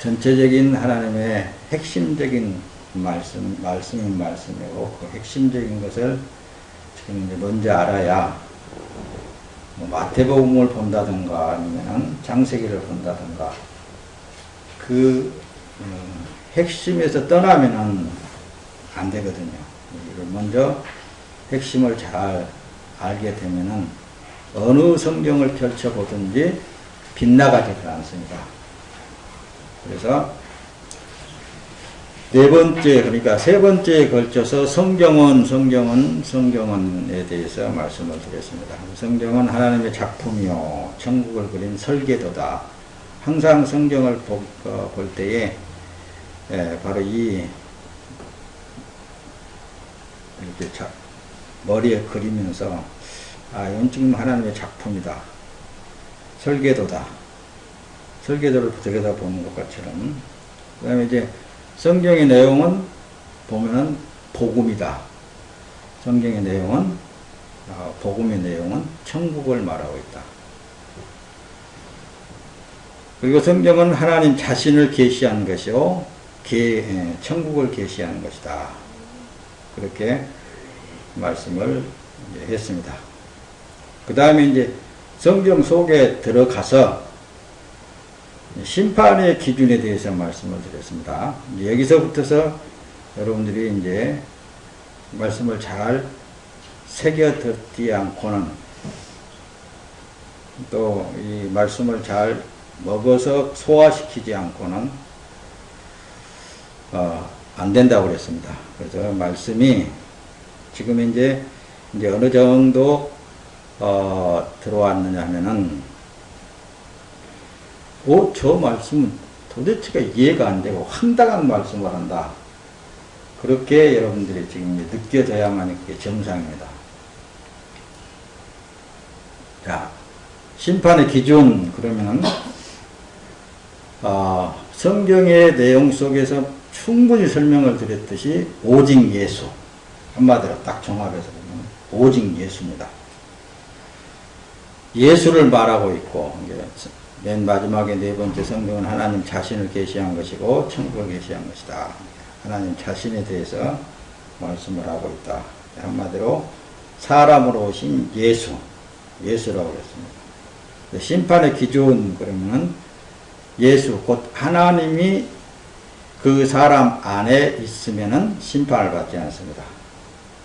전체적인 하나님의 핵심적인 말씀인 말씀이고, 그 핵심적인 것을 지금 이제 먼저 알아야, 뭐 마태복음을 본다든가, 아니면 창세기를 본다든가, 그, 핵심에서 떠나면은 안 되거든요. 이걸 먼저 핵심을 잘 알게 되면은 어느 성경을 펼쳐보든지 빗나가지를 않습니다. 그래서 네 번째, 그러니까 세 번째에 걸쳐서 성경원에 대해서 말씀을 드렸습니다. 성경은 하나님의 작품이요, 천국을 그린 설계도다. 항상 성경을 볼 때에 바로 이렇게 머리에 그리면서, 이건 지금 하나님의 작품이다. 설계도다. 설계도를 들여다보는 것처럼. 그 다음에 이제 성경의 내용은 보면은 복음이다. 성경의 내용은, 복음의 내용은 천국을 말하고 있다. 그리고 성경은 하나님 자신을 계시한 것이요, 천국을 계시하는 것이다. 그렇게 말씀을 했습니다. 그 다음에 이제 성경 속에 들어가서 심판의 기준에 대해서 말씀을 드렸습니다. 여기서부터서 여러분들이 이제 말씀을 잘 새겨 듣지 않고는, 또 이 말씀을 잘 먹어서 소화시키지 않고는 안 된다고 그랬습니다. 그래서 말씀이 지금 이제 어느 정도 들어왔느냐 하면은, 저 말씀은 도대체가 이해가 안 되고 황당한 말씀을 한다. 그렇게 여러분들이 지금 느껴져야만 그게 정상입니다. 자, 심판의 기준, 그러면은, 성경의 내용 속에서 충분히 설명을 드렸듯이, 오직 예수. 한마디로 딱 종합해서 보면, 오직 예수입니다. 예수를 말하고 있고, 맨 마지막에 네 번째 성경은 하나님 자신을 계시한 것이고 천국을 계시한 것이다. 하나님 자신에 대해서 말씀을 하고 있다. 한마디로 사람으로 오신 예수라고 그랬습니다. 심판의 기준, 그러면 예수, 곧 하나님이 그 사람 안에 있으면은 심판을 받지 않습니다.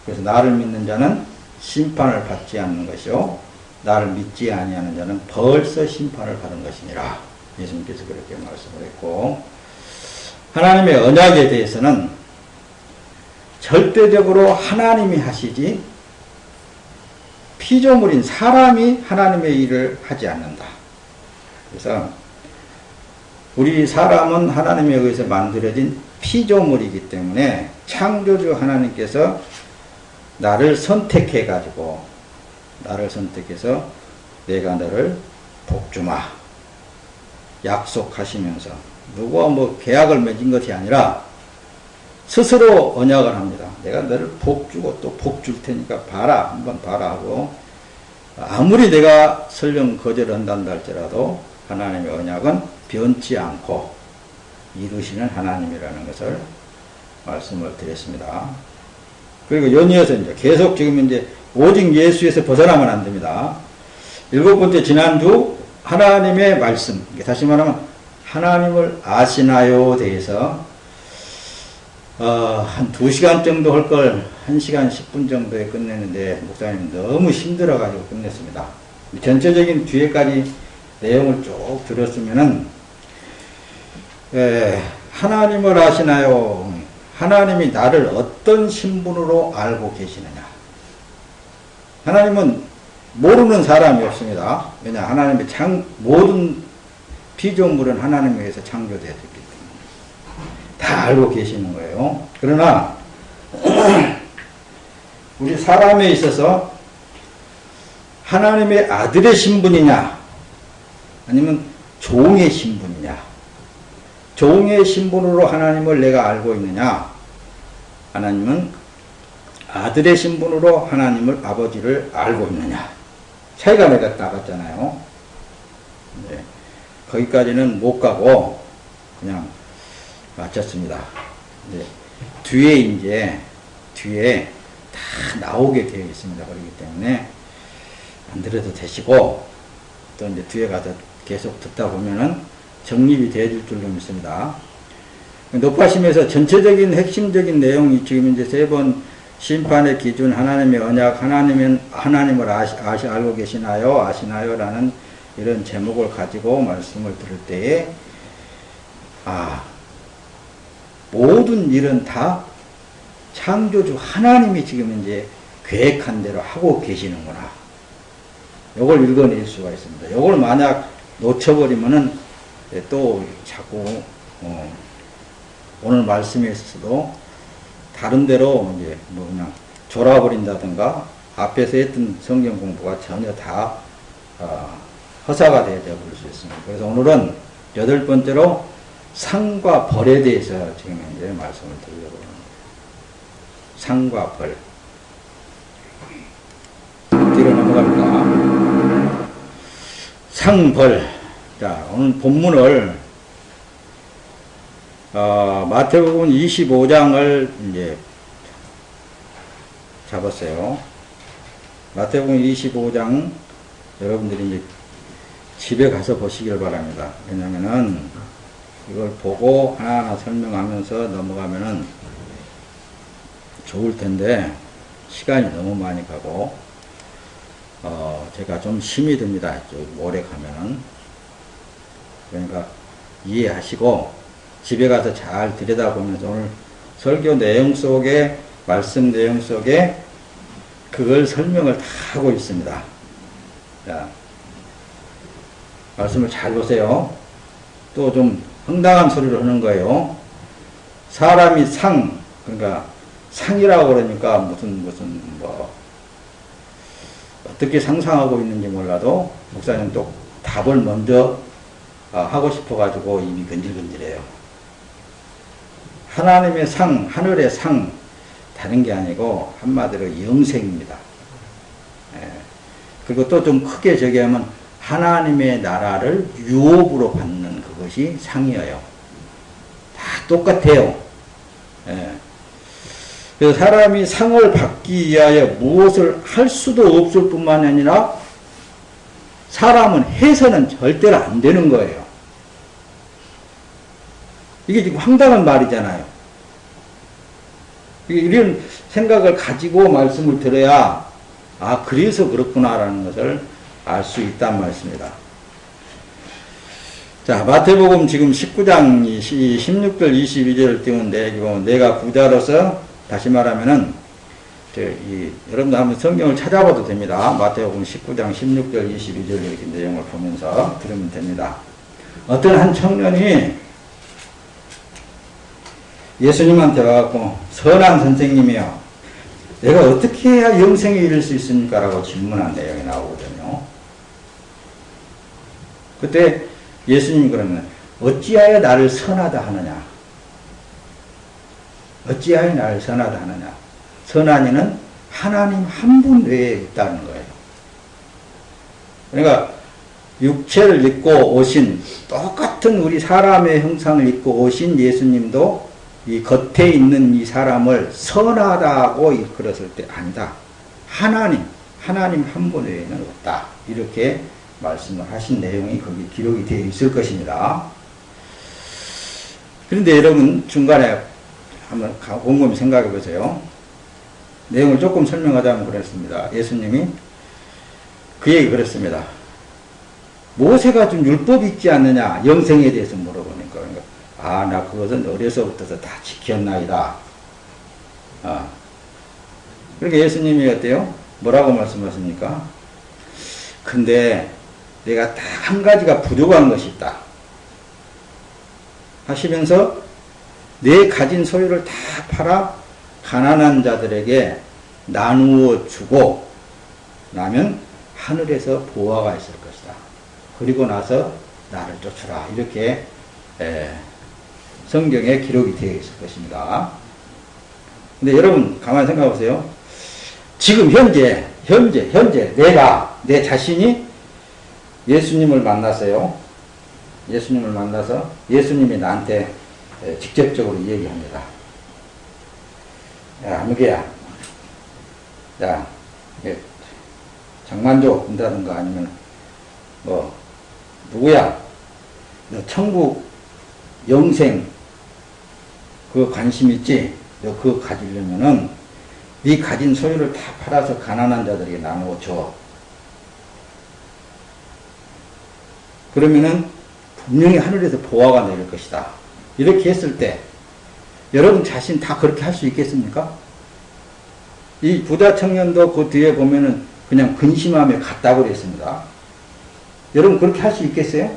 그래서 나를 믿는 자는 심판을 받지 않는 것이요, 나를 믿지 아니하는 자는 벌써 심판을 받은 것이니라. 예수님께서 그렇게 말씀을 했고, 하나님의 언약에 대해서는 절대적으로 하나님이 하시지 피조물인 사람이 하나님의 일을 하지 않는다. 그래서 우리 사람은 하나님에 의해서 만들어진 피조물이기 때문에 창조주 하나님께서 나를 선택해서 내가 너를 복주마 약속하시면서, 누구와 뭐 계약을 맺은 것이 아니라 스스로 언약을 합니다. 내가 너를 복주고 또 복줄 테니까 봐라, 한번 봐라 하고, 아무리 내가 설령 거절한다 할지라도 하나님의 언약은 변치 않고 이루시는 하나님이라는 것을 말씀을 드렸습니다. 그리고 연이어서 이제 계속 지금 이제 오직 예수에서 벗어나면 안 됩니다. 일곱 번째, 지난주 하나님의 말씀, 다시 말하면 하나님을 아시나요? 대해서 한 2시간 정도 할 걸 1시간 10분 정도에 끝냈는데 목사님 너무 힘들어가지고 끝냈습니다. 전체적인 뒤에까지 내용을 쭉 들었으면은, 하나님을 아시나요? 하나님이 나를 어떤 신분으로 알고 계시느냐? 하나님은 모르는 사람이 없습니다. 왜냐? 하나님의 모든 피조물은 하나님에 의해서 창조되었기 때문에 다 알고 계시는 거예요. 그러나 우리 사람에 있어서 하나님의 아들의 신분이냐, 아니면 종의 신분이냐? 종의 신분으로 하나님을 내가 알고 있느냐? 하나님은 아들의 신분으로 하나님을, 아버지를 알고 있느냐? 차이가 내가 나갔잖아요. 네. 거기까지는 못 가고, 그냥 마쳤습니다. 뒤에 다 나오게 되어 있습니다. 그렇기 때문에 안 들어도 되시고, 또 이제 뒤에 가서 계속 듣다 보면은 정립이 되어질 줄로 믿습니다. 높아심에서 전체적인 핵심적인 내용이 지금 이제 3번 심판의 기준, 하나님의 언약, 하나님을 알고 계시나요? 아시나요? 라는 이런 제목을 가지고 말씀을 들을 때에, 모든 일은 다 창조주 하나님이 지금 이제 계획한 대로 하고 계시는구나. 요걸 읽어낼 수가 있습니다. 요걸 만약 놓쳐버리면은 또 자꾸, 오늘 말씀에 있어서도 다른 데로 이제 뭐 그냥 졸아버린다든가 앞에서 했던 성경 공부가 전혀 다 허사가 되어 버릴 수 있습니다. 그래서 오늘은 8번째로 상과 벌에 대해서 지금 이제 말씀을 드리려고 합니다. 상과 벌. 뒤로 넘어갑니다. 상벌. 자, 오늘 본문을 마태복음 25장을 이제 잡았어요. 마태복음 25장 여러분들이 이제 집에 가서 보시길 바랍니다. 왜냐면은 이걸 보고 하나하나 설명하면서 넘어가면은 좋을 텐데 시간이 너무 많이 가고 제가 좀 힘이 듭니다. 오래 가면은. 그러니까 이해하시고 집에 가서 잘 들여다보면서 오늘 설교 내용 속에, 말씀 내용 속에 그걸 설명을 다 하고 있습니다. 자, 말씀을 잘 보세요. 또 좀 황당한 소리를 하는 거예요. 사람이 그러니까 상이라고 그러니까 무슨 뭐 어떻게 상상하고 있는지 몰라도 목사님 또 답을 먼저 하고 싶어가지고 입이 근질근질해요. 하나님의 상, 하늘의 상, 다른 게 아니고 한마디로 영생입니다. 그리고 또 좀 크게 저기 하면 하나님의 나라를 유업으로 받는 그것이 상이에요. 다 똑같아요. 그래서 사람이 상을 받기 위하여 무엇을 할 수도 없을 뿐만 아니라 사람은 해서는 절대로 안 되는 거예요. 이게 지금 황당한 말이잖아요. 이런 생각을 가지고 말씀을 들어야 그래서 그렇구나라는 것을 알 수 있단 말씀입니다. 자, 마태복음 지금 19장 16절 22절을 띄우는데 내가 부자로서 다시 말하면은 여러분들 한번 성경을 찾아봐도 됩니다. 마태복음 19장 16절 22절 이렇게 내용을 보면서 들으면 됩니다. 어떤 한 청년이 예수님한테 와갖고 선한 선생님이요, 내가 어떻게 해야 영생에 이를 수 있습니까? 라고 질문한 내용이 나오거든요. 그때 예수님이 그러면 어찌하여 나를 선하다 하느냐? 어찌하여 나를 선하다 하느냐? 선한 이는 하나님 한 분 외에 있다는 거예요. 그러니까 육체를 입고 오신, 똑같은 우리 사람의 형상을 입고 오신 예수님도 이 겉에 있는 이 사람을 선하다고 일컬었을 때 아니다. 하나님 한 분 외에는 없다. 이렇게 말씀을 하신 내용이 거기 기록이 되어 있을 것입니다. 그런데 여러분 중간에 한번 곰곰이 생각해 보세요. 내용을 조금 설명하자면 그랬습니다. 예수님이 그 얘기 그랬습니다. 모세가 좀 율법이 있지 않느냐? 영생에 대해서 물어보니까. 나 그것은 어려서부터 다 지켰나이다. 그러니까 예수님이 어때요? 뭐라고 말씀하십니까? 근데 내가 딱 한 가지가 부족한 것이 있다. 하시면서 내 가진 소유를 다 팔아 가난한 자들에게 나누어 주고 나면 하늘에서 보화가 있을 것이다. 그리고 나서 나를 쫓으라. 이렇게 성경에 기록이 되어 있을 것입니다. 근데 여러분 가만히 생각해 보세요. 지금 현재 내가 내 자신이 예수님을 만났어요. 예수님을 만나서 예수님이 나한테 직접적으로 얘기합니다. 야, 아무개야. 야, 장만조 본다든가 아니면 뭐 누구야? 너 천국 영생 그거 관심 있지? 너 그거 가지려면은 네 가진 소유를 다 팔아서 가난한 자들에게 나누어 줘. 그러면은 분명히 하늘에서 보화가 내릴 것이다. 이렇게 했을 때 여러분 자신 다 그렇게 할 수 있겠습니까? 이 부자 청년도 그 뒤에 보면은 그냥 근심하며 갔다고 그랬습니다. 여러분 그렇게 할 수 있겠어요?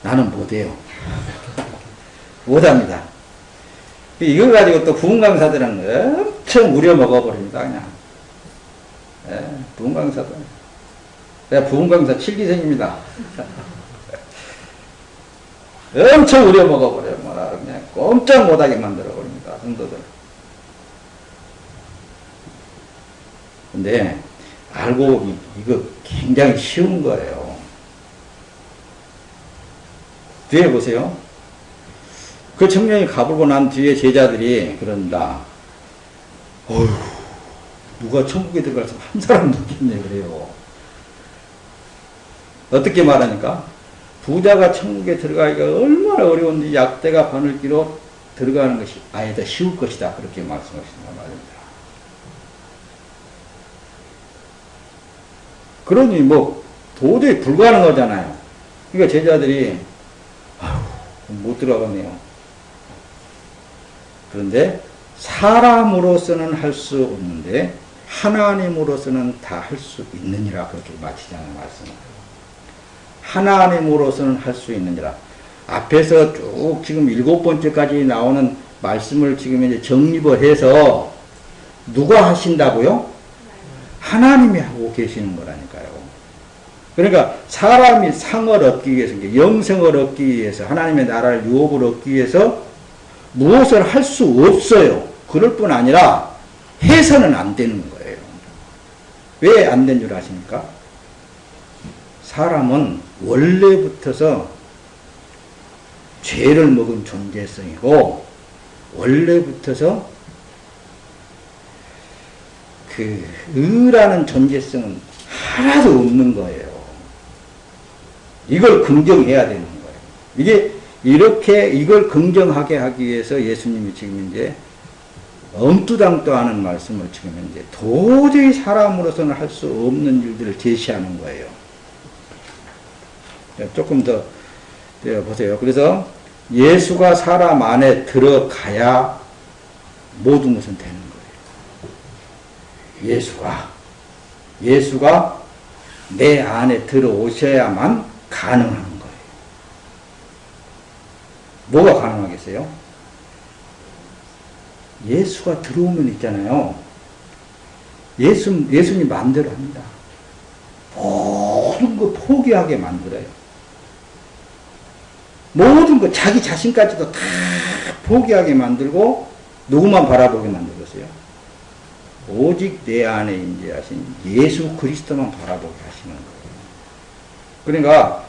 나는 못해요. 못합니다. 이걸 가지고 또 부흥 강사들은 엄청 우려 먹어버립니다. 그냥. 부흥 강사들. 내가 부흥 강사 7기생입니다. 엄청 우려 먹어버려요. 뭐라 그냥 꼼짝 못하게 만들어버립니다. 성도들. 근데 알고 보니 이거 굉장히 쉬운 거예요. 뒤에 보세요. 그 청년이 가보고 난 뒤에 제자들이 그런다. 어휴, 누가 천국에 들어가서 한 사람 죽겠네 그래요. 어떻게 말하니까? 부자가 천국에 들어가기가 얼마나 어려운지 약대가 바늘기로 들어가는 것이 아예 더 쉬울 것이다. 그렇게 말씀하시는 말입니다. 그러니 뭐 도저히 불가능하잖아요. 그러니까 제자들이 아휴, 못 들어가네요. 그런데 사람으로서는 할 수 없는데 하나님으로서는 다 할 수 있느니라 그렇게 마치자는 말씀을. 하나님으로서는 할 수 있느니라. 앞에서 쭉 지금 7번째까지 나오는 말씀을 지금 이제 정립을 해서 누가 하신다고요? 하나님이 하고 계시는 거라니까요. 그러니까 사람이 상을 얻기 위해서, 영생을 얻기 위해서, 하나님의 나라를 유업을 얻기 위해서 무엇을 할 수 없어요. 그럴 뿐 아니라 해서는 안 되는 거예요. 왜 안 된 줄 아십니까? 사람은 원래부터서 죄를 먹은 존재성이고 원래부터서 그 의라는 존재성은 하나도 없는 거예요. 이걸 긍정해야 되는 거예요. 이게 이렇게 이걸 긍정하게 하기 위해서 예수님이 지금 이제 엄두당도 하는 말씀을 지금 이제 도저히 사람으로서는 할 수 없는 일들을 제시하는 거예요. 조금 더 보세요. 그래서 예수가 사람 안에 들어가야 모든 것은 되는 거예요. 예수가 내 안에 들어오셔야만 가능한 거예요. 뭐가 가능하겠어요? 예수가 들어오면 있잖아요. 예수님 마음대로 합니다. 모든 거 포기하게 만들어요. 모든 거 자기 자신까지도 다 포기하게 만들고 누구만 바라보게 만들었어요? 오직 내 안에 임재하신 예수 그리스도만 바라보게 하시는 거예요. 그러니까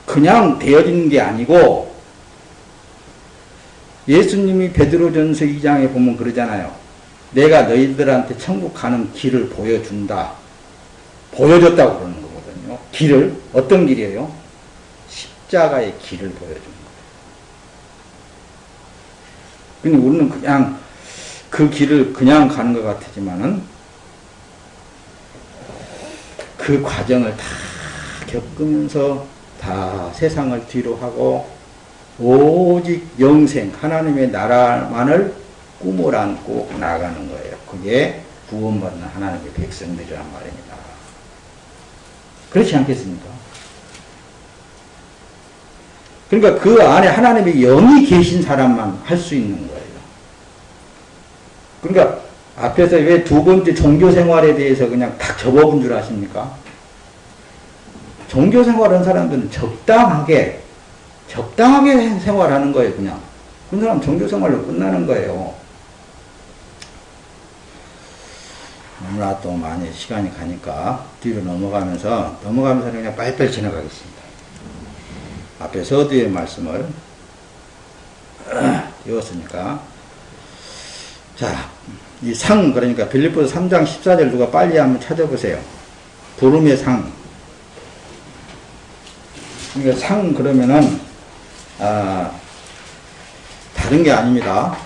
그냥 되어지는 게 아니고 예수님이 베드로전서 2장에 보면 그러잖아요. 내가 너희들한테 천국 가는 길을 보여준다. 보여줬다고 그러는 거거든요. 길을 어떤 길이에요? 십자가의 길을 보여준 거예요. 근데 우리는 그냥 그 길을 그냥 가는 것 같지만은 그 과정을 다 겪으면서 다 세상을 뒤로 하고 오직 영생 하나님의 나라만을 꿈을 안고 나가는 거예요. 그게 구원받는 하나님의 백성들이란 말입니다. 그렇지 않겠습니까? 그러니까 그 안에 하나님의 영이 계신 사람만 할 수 있는 거예요. 그러니까 앞에서 왜 두 번째 종교생활에 대해서 그냥 딱 접어본 줄 아십니까? 종교생활하는 사람들은 적당하게 생활하는 거예요. 그냥 그런 사람 종교생활로 끝나는 거예요. 너무나 또 많이 시간이 가니까 뒤로 넘어가면서 그냥 빨리빨리 지나가겠습니다. 앞에 서두의 말씀을 이었으니까. 자, 이 상, 그러니까 빌립보서 3장 14절 누가 빨리 한번 찾아보세요. 부름의 상. 그러니까 상 그러면은 다른 게 아닙니다.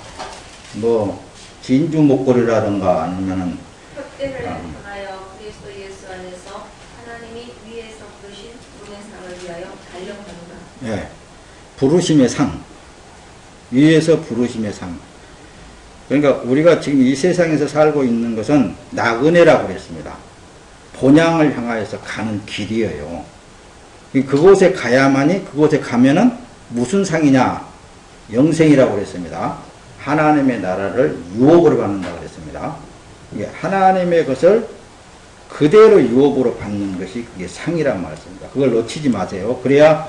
뭐 진주 목걸이라든가 아니면은 흑대를 향하여 그리스도 예수 안에서 하나님이 위에서 부르신 부름의 상을 위하여 달려가는가. 예, 부르심의 상. 위에서 부르심의 상. 그러니까 우리가 지금 이 세상에서 살고 있는 것은 나그네라고 그랬습니다. 본향을 향하여서 가는 길이에요. 그곳에 가야만이, 그곳에 가면은 무슨 상이냐? 영생이라고 그랬습니다. 하나님의 나라를 유업으로 받는다고 그랬습니다. 하나님의 것을 그대로 유업으로 받는 것이 그게 상이란 말씀입니다. 그걸 놓치지 마세요. 그래야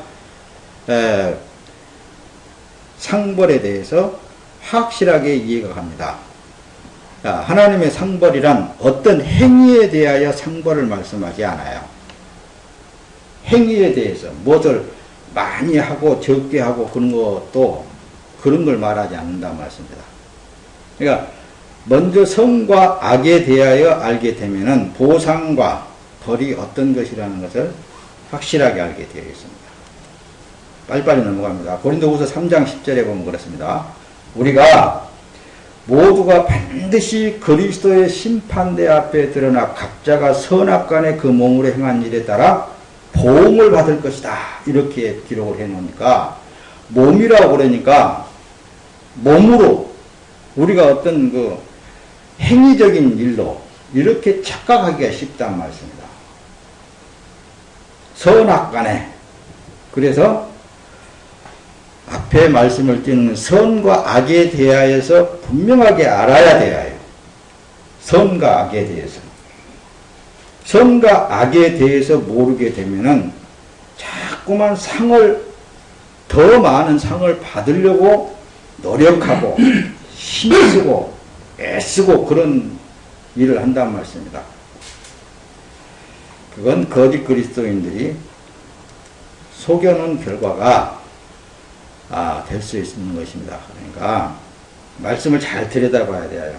상벌에 대해서 확실하게 이해가 갑니다. 하나님의 상벌이란 어떤 행위에 대하여 상벌을 말씀하지 않아요. 행위에 대해서 무엇을 많이 하고 적게 하고 그런 것도 그런 걸 말하지 않는다 말씀입니다. 그러니까 먼저 선과 악에 대하여 알게 되면은 보상과 벌이 어떤 것이라는 것을 확실하게 알게 되어 있습니다. 빨리빨리 넘어갑니다. 고린도후서 3장 10절에 보면 그렇습니다. 우리가 모두가 반드시 그리스도의 심판대 앞에 드러나 각자가 선악간에 그 몸으로 행한 일에 따라 보응을 받을 것이다. 이렇게 기록을 해 놓으니까 몸이라고 그러니까 몸으로 우리가 어떤 그 행위적인 일로 이렇게 착각하기가 쉽단 말씀입니다. 선악간에. 그래서 앞에 말씀을 드리는 선과 악에 대하여서 분명하게 알아야 돼요. 선과 악에 대해서. 선과 악에 대해서 모르게 되면은 자꾸만 더 많은 상을 받으려고 노력하고 힘쓰고 애쓰고 그런 일을 한단 말씀입니다. 그건 거짓 그리스도인들이 속여놓은 결과가 될 수 있는 것입니다. 그러니까 말씀을 잘 들여다봐야 돼요.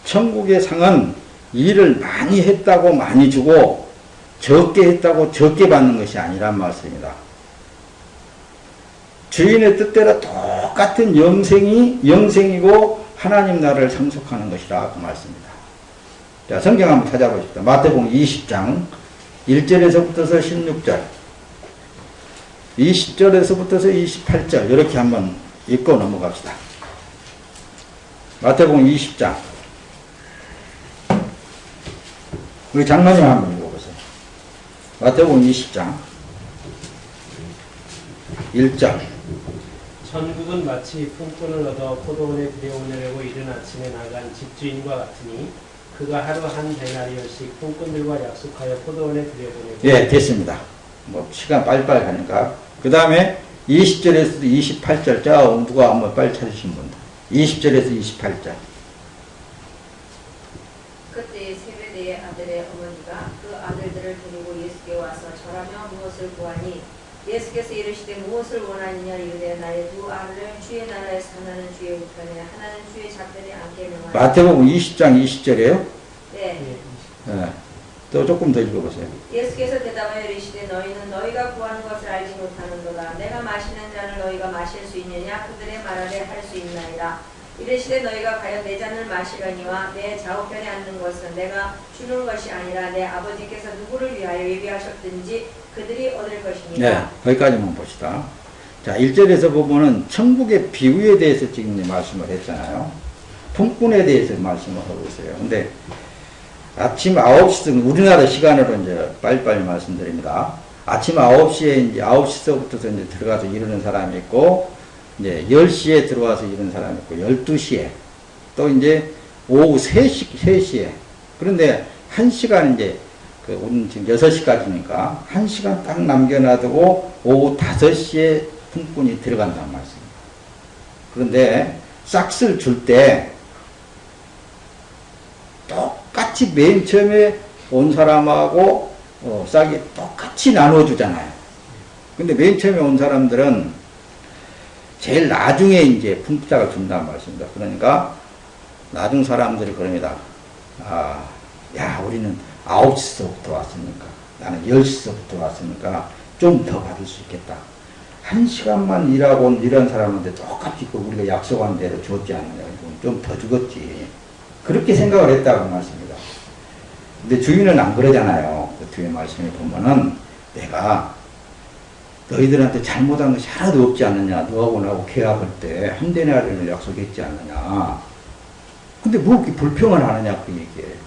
천국의 상은 일을 많이 했다고 많이 주고 적게 했다고 적게 받는 것이 아니란 말씀입니다. 주인의 뜻대로 똑같은 영생이고 하나님 나라를 상속하는 것이라 그 말씀입니다. 자, 성경 한번 찾아보십시오. 마태복음 20장 1절에서부터서 16절 20절에서부터서 28절 이렇게 한번 읽고 넘어갑시다. 마태복음 20장 우리 장로님 한번 읽어보세요. 마태복음 20장 1절 천국은 마치 품꾼을 얻어 포도원에 들여오려고 이른 아침에 나간 집주인과 같으니 그가 하루 한 데나리온씩 품꾼들과 약속하여 포도원에 들여보내고. 예, 됐습니다. 뭐 시간 빨리빨리 가니까. 그 다음에 20절에서 28절 누가 한번 빨리 찾으신 분. 20절에서 28절. 그때 세베대의 아들의 어머니가 그 아들들을 데리고 예수께 와서 절하며 무엇을 구하니 예수께서 이르시되 무엇을 원하느냐 이르되 나의 두 아들을 주의 나라에서 하나는 주의 우편에 하나는 주의 좌편에 앉게 명하니. 마태복음 20장 20절이에요? 네. 네. 또 조금 더 읽어보세요. 예수께서 대답하여 이르시되 너희는 너희가 구하는 것을 알지 못하는도다. 내가 마시는 잔을 너희가 마실 수 있느냐 그들의 말하되 할 수 있나이다. 이르시되 너희가 과연 내 잔을 마시려니와 내 좌우편에 앉는 것은 내가 주는 것이 아니라 내 아버지께서 누구를 위하여 예비하셨든지 그들이 얻을 것이니라. 네, 거기까지만 봅시다. 자, 1절에서 보면은 천국의 비유에 대해서 지금 말씀을 했잖아요. 품꾼에 대해서 말씀을 하고 있어요. 근데 아침 9시, 우리나라 시간으로 이제 빨리빨리 말씀드립니다. 아침 9시에 이제 9시서부터 이제 들어가서 이루는 사람이 있고, 이제 10시에 들어와서 이루는 사람이 있고, 12시에, 또 이제 오후 3시에. 그런데 1시간 이제, 우리는 지금 6시까지니까 1시간 딱 남겨놔두고 오후 5시에 품꾼이 들어간다는 말씀입니다. 그런데 싹스를 줄 때 똑같은 똑같이 맨 처음에 온 사람하고 싹이 똑같이 나눠주잖아요. 근데 맨 처음에 온 사람들은 제일 나중에 이제 품삯을 준다는 말씀입니다. 그러니까 나중 사람들이 그럽니다. 야, 우리는 9시서부터 왔으니까, 나는 10시서부터 왔으니까 좀 더 받을 수 있겠다. 1시간만 일하고 온 이런 사람한테 똑같이 우리가 약속한 대로 줬지 않느냐. 좀 더 주겠지. 그렇게 생각을 했다고 말씀입니다. 근데 주인은 안 그러잖아요. 그 뒤에 말씀에 보면은 내가 너희들한테 잘못한 것이 하나도 없지 않느냐. 너하고 나하고 계약할 때 한 데나리온을 약속했지 않느냐. 근데 뭐 그렇게 불평을 하느냐 그 얘기예요.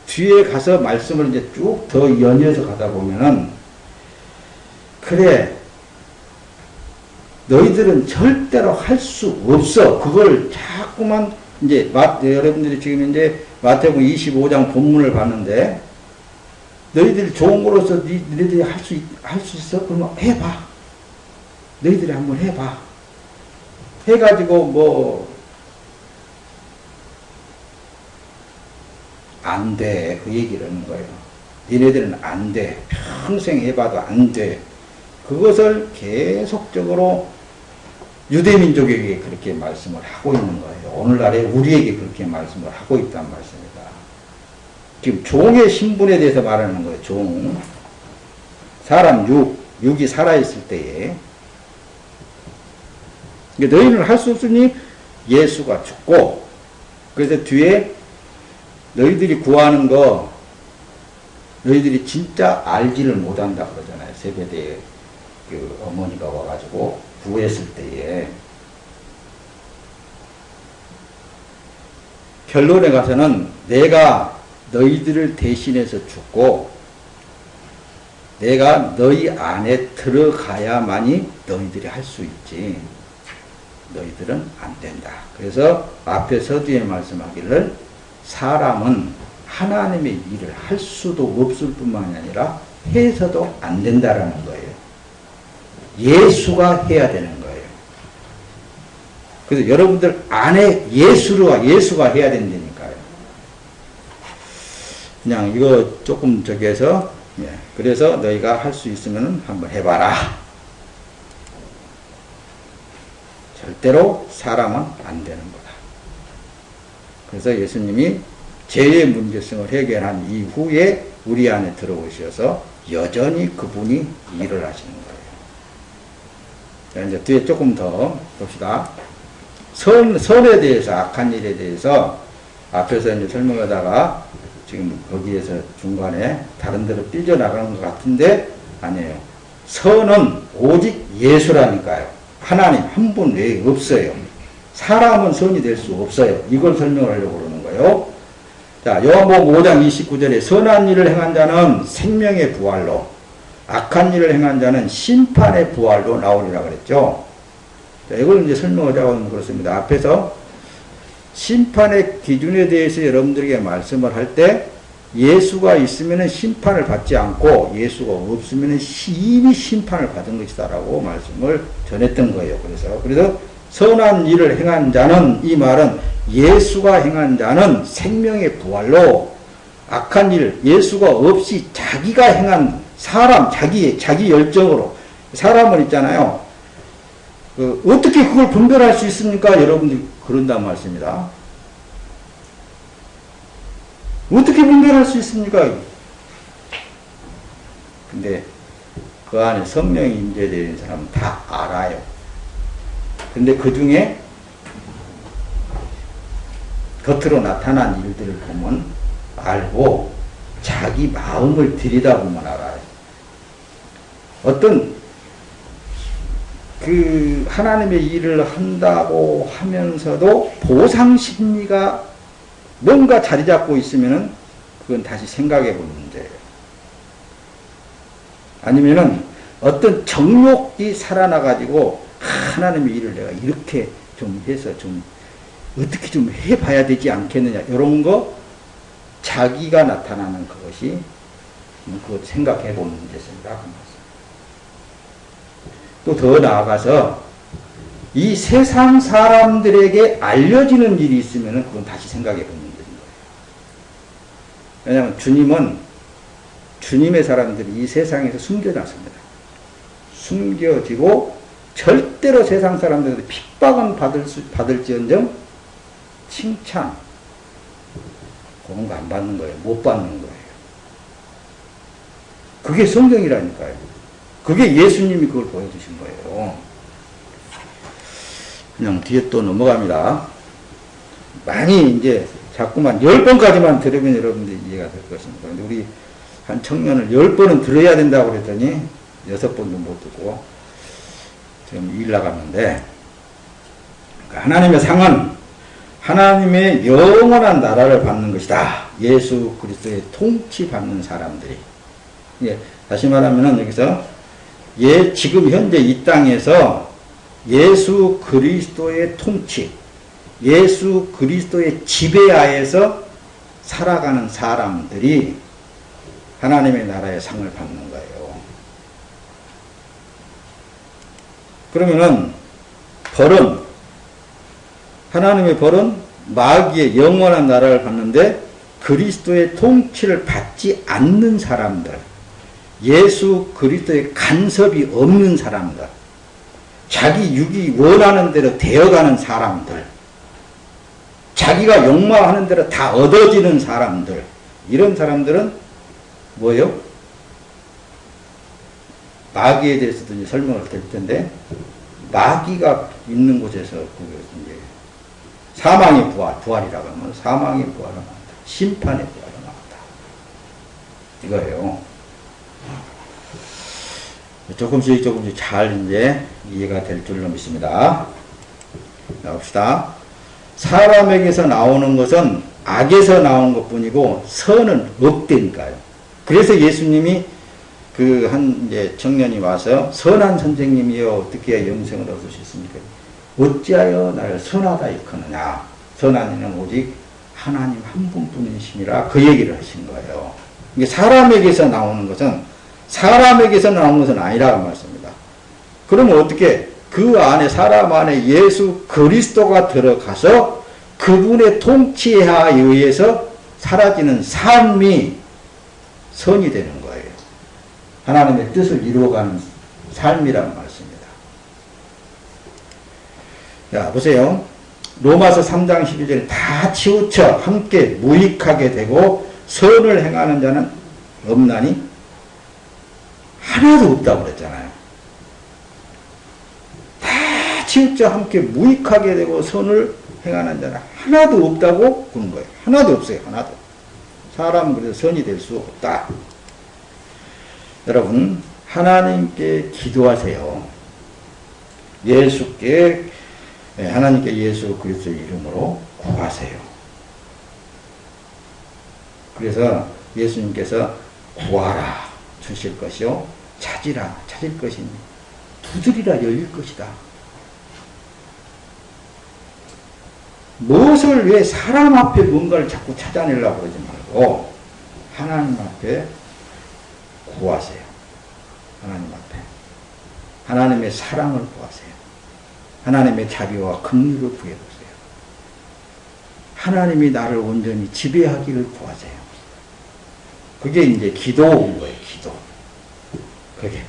뒤에 가서 말씀을 이제 쭉 더 연이어서 가다 보면은 그래 너희들은 절대로 할 수 없어. 그걸 자꾸만 이제 여러분들이 지금 이제 마태복음 25장 본문을 봤는데 너희들이 좋은 거로서 너희들이 할 수 있어? 그러면 해봐. 너희들이 한번 해봐. 해가지고 뭐 안 돼. 그 얘기를 하는 거예요. 얘네들은 안 돼. 평생 해봐도 안 돼. 그것을 계속적으로 유대민족에게 그렇게 말씀을 하고 있는 거예요. 오늘날에 우리에게 그렇게 말씀을 하고 있단 말씀입니다. 지금 종의 신분에 대해서 말하는 거예요. 종. 사람 육이 살아있을 때에. 너희는 할 수 없으니 예수가 죽고, 그래서 뒤에 너희들이 구하는 거 너희들이 진짜 알지를 못한다 그러잖아요. 세베대의 그 어머니가 와가지고 구했을 때에 결론에 가서는 내가 너희들을 대신해서 죽고 내가 너희 안에 들어가야만이 너희들이 할 수 있지 너희들은 안 된다. 그래서 앞에 서두에 말씀하기를 사람은 하나님의 일을 할 수도 없을 뿐만이 아니라 해서도 안 된다라는 거예요. 예수가 해야 되는 거예요. 그래서 여러분들 안에 예수가 해야 된다니까요. 그냥 이거 조금 저기 해서 그래서 너희가 할 수 있으면 한번 해봐라. 절대로 사람은 안 되는 거다. 그래서 예수님이 죄의 문제성을 해결한 이후에 우리 안에 들어오셔서 여전히 그분이 일을 하시는 거예요. 자, 이제 뒤에 조금 더 봅시다. 선에 대해서, 악한 일에 대해서 앞에서 이제 설명하다가 지금 거기에서 중간에 다른 데로 삐져나가는 것 같은데 아니에요. 선은 오직 예수라니까요. 하나님 한 분 외에 없어요. 사람은 선이 될 수 없어요. 이걸 설명을 하려고 그러는 거예요. 자, 요한복음 5장 29절에 선한 일을 행한 자는 생명의 부활로 악한 일을 행한 자는 심판의 부활로 나오리라 그랬죠. 자, 이걸 이제 설명하자고 하면 그렇습니다. 앞에서 심판의 기준에 대해서 여러분들에게 말씀을 할 때 예수가 있으면 심판을 받지 않고 예수가 없으면 이미 심판을 받은 것이다라고 말씀을 전했던 거예요. 그래서 선한 일을 행한 자는, 이 말은 예수가 행한 자는 생명의 부활로 악한 일, 예수가 없이 자기가 행한 사람, 자기 열정으로, 사람은 있잖아요. 어떻게 그걸 분별할 수 있습니까? 여러분들이 그런단 말씀입니다. 어떻게 분별할 수 있습니까? 근데 그 안에 성령이 임재되는 사람은 다 알아요. 근데 그 중에 겉으로 나타난 일들을 보면 알고 자기 마음을 들여다보면 알아요. 어떤 그 하나님의 일을 한다고 하면서도 보상 심리가 뭔가 자리 잡고 있으면은 그건 다시 생각해 보는 문제예요. 아니면은 어떤 정욕이 살아나가지고 하나님의 일을 내가 이렇게 좀 해서 좀 어떻게 좀 해봐야 되지 않겠느냐, 이런 거 자기가 나타나는 그것이 그것 생각해 보는 문제입니다. 또 더 나아가서 이 세상 사람들에게 알려지는 일이 있으면 그건 다시 생각해 보는 거예요. 왜냐하면 주님은 주님의 사람들이 이 세상에서 숨겨놨습니다. 숨겨지고 절대로 세상 사람들한테 핍박은 받을지언정 칭찬 그런 거 안 받는 거예요. 못 받는 거예요. 그게 성경이라니까요. 그게 예수님이 그걸 보여주신 거예요. 그냥 뒤에 또 넘어갑니다. 많이 이제 자꾸만 10번까지만 들으면 여러분들이 이해가 될 것입니다. 근데 우리 한 청년을 10번은 들어야 된다고 그랬더니 6번도 못 듣고 지금 일 나갔는데, 하나님의 상은 하나님의 영원한 나라를 받는 것이다. 예수 그리스도의 통치받는 사람들이. 예, 다시 말하면 여기서 지금 현재 이 땅에서 예수 그리스도의 통치, 예수 그리스도의 지배하에서 살아가는 사람들이 하나님의 나라의 상을 받는 거예요. 그러면은 벌은, 하나님의 벌은 마귀의 영원한 나라를 받는데 그리스도의 통치를 받지 않는 사람들, 예수 그리스도의 간섭이 없는 사람들, 자기 육이 원하는 대로 되어가는 사람들, 자기가 욕망하는 대로 다 얻어지는 사람들, 이런 사람들은 뭐예요? 마귀에 대해서도 이제 설명을 드릴 텐데, 마귀가 있는 곳에서 이제 사망의 부활이라고 하면 사망의 부활을 나온다. 심판의 부활을 나온다. 이거예요. 조금씩 잘 이제 이해가 될 줄로 믿습니다. 나옵시다. 사람에게서 나오는 것은 악에서 나온 것 뿐이고 선은 없다니까요. 그래서 예수님이 한 이제 청년이 와서 선한 선생님이여 어떻게 영생을 얻을 수 있습니까? 어찌하여 나를 선하다 일컫느냐? 선한 이는 오직 하나님 한 분뿐이심이라 그 얘기를 하신 거예요. 이게 사람에게서 나오는 것은 아니라고 말씀입니다. 그러면 어떻게 그 안에 사람 안에 예수 그리스도가 들어가서 그분의 통치하에 의해서 사라지는 삶이 선이 되는 거예요. 하나님의 뜻을 이루어가는 삶이란 말씀입니다. 자, 보세요. 로마서 3장 12절에 다 치우쳐 함께 무익하게 되고 선을 행하는 자는 없나니 하나도 없다고 그랬잖아요. 다 치우쳐 함께 무익하게 되고 선을 행하는 자는 하나도 없다고 그런 거예요. 하나도 없어요. 하나도. 사람은 그래서 선이 될 수 없다. 여러분, 하나님께 기도하세요. 하나님께 예수 그리스도의 이름으로 구하세요. 그래서 예수님께서 구하라 주실 것이요, 찾으라 찾을 것이니, 두드리라 열릴 것이다. 무엇을 왜 사람 앞에 뭔가를 자꾸 찾아내려고 그러지 말고 하나님 앞에 구하세요. 하나님 앞에 하나님의 사랑을 구하세요. 하나님의 자비와 긍휼을 구해보세요. 하나님이 나를 온전히 지배하기를 구하세요. 그게 이제 기도인 거예요. 기도. 그게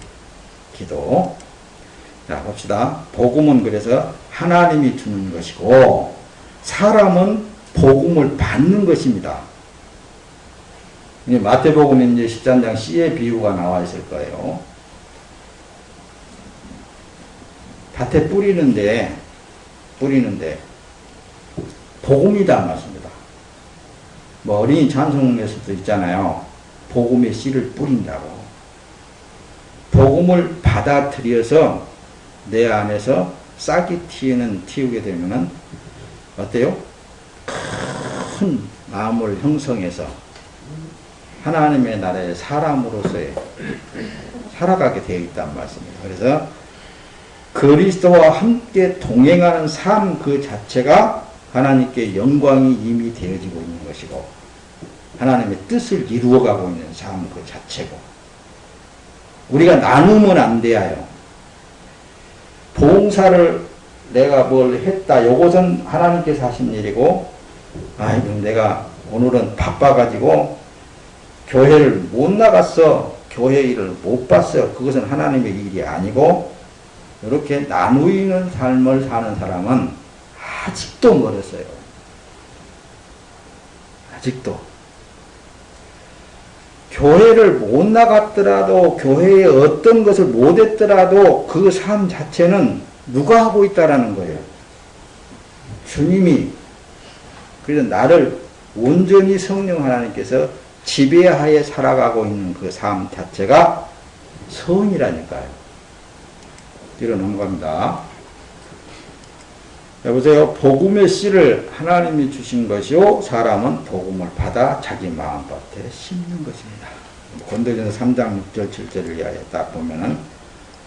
기도. 자, 봅시다. 복음은 그래서 하나님이 주는 것이고 사람은 복음을 받는 것입니다. 마태복음 이제 13장 씨의 비유가 나와 있을 거예요. 밭에 뿌리는데 복음이 담았습니다. 뭐 어린이 찬송에서도 있잖아요. 복음의 씨를 뿌린다고. 복음을 받아들여서 내 안에서 싹이 틔우게 되면은 어때요? 큰 마음을 형성해서 하나님의 나라의 사람으로서의 살아가게 되어 있단 말씀입니다. 그래서 그리스도와 함께 동행하는 삶 그 자체가 하나님께 영광이 이미 되어지고 있는 것이고 하나님의 뜻을 이루어가고 있는 삶 그 자체고, 우리가 나누면 안 돼요. 봉사를 내가 뭘 했다. 요것은 하나님께서 하신 일이고, 아이고, 내가 오늘은 바빠가지고 교회를 못 나갔어. 교회 일을 못 봤어요. 그것은 하나님의 일이 아니고, 이렇게 나누이는 삶을 사는 사람은 아직도 멀었어요. 아직도. 교회를 못 나갔더라도, 교회에 어떤 것을 못 했더라도 그 삶 자체는 누가 하고 있다라는 거예요. 주님이. 그래서 나를 온전히 성령 하나님께서 지배하에 살아가고 있는 그 삶 자체가 성이라니까요. 뒤로 넘어갑니다. 여보세요. 복음의 씨를 하나님이 주신 것이요, 사람은 복음을 받아 자기 마음밭에 심는 것입니다. 고린도전서 3장 6절 7절을 이하에 딱 보면은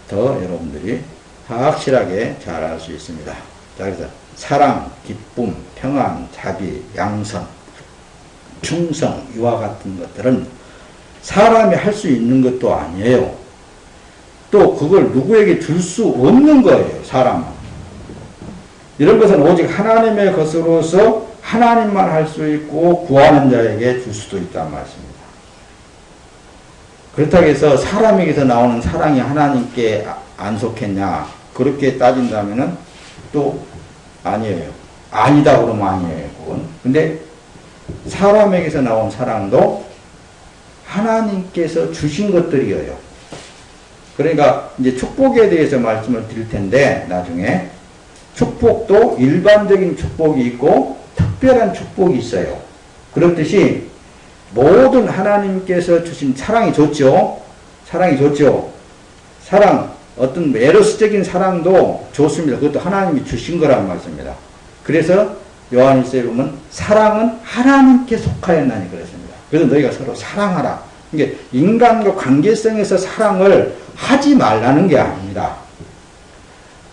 더 여러분들이 확실하게 잘 알 수 있습니다. 자, 그래서 사랑, 기쁨, 평안, 자비, 양선, 충성, 이와 같은 것들은 사람이 할 수 있는 것도 아니에요. 또 그걸 누구에게 줄 수 없는 거예요, 사람은. 이런 것은 오직 하나님의 것으로서 하나님만 할 수 있고 구하는 자에게 줄 수도 있다는 말씀입니다. 그렇다고 해서 사람에게서 나오는 사랑이 하나님께 안 속했냐, 그렇게 따진다면은 또 아니에요. 아니다 그러면 아니에요, 그건. 근데 사람에게서 나온 사랑도 하나님께서 주신 것들이에요. 그러니까 이제 축복에 대해서 말씀을 드릴 텐데, 나중에 축복도 일반적인 축복이 있고 특별한 축복이 있어요. 그렇듯이 모든 하나님께서 주신 사랑이 좋죠. 사랑이 좋죠. 사랑, 어떤 에로스적인 사랑도 좋습니다. 그것도 하나님이 주신 거란 말씀입니다. 그래서 요한일서에 보면 사랑은 하나님께 속하였나니 그랬습니다. 그래서 너희가 서로 사랑하라. 이게 인간과 관계성에서 사랑을 하지 말라는 게 아닙니다.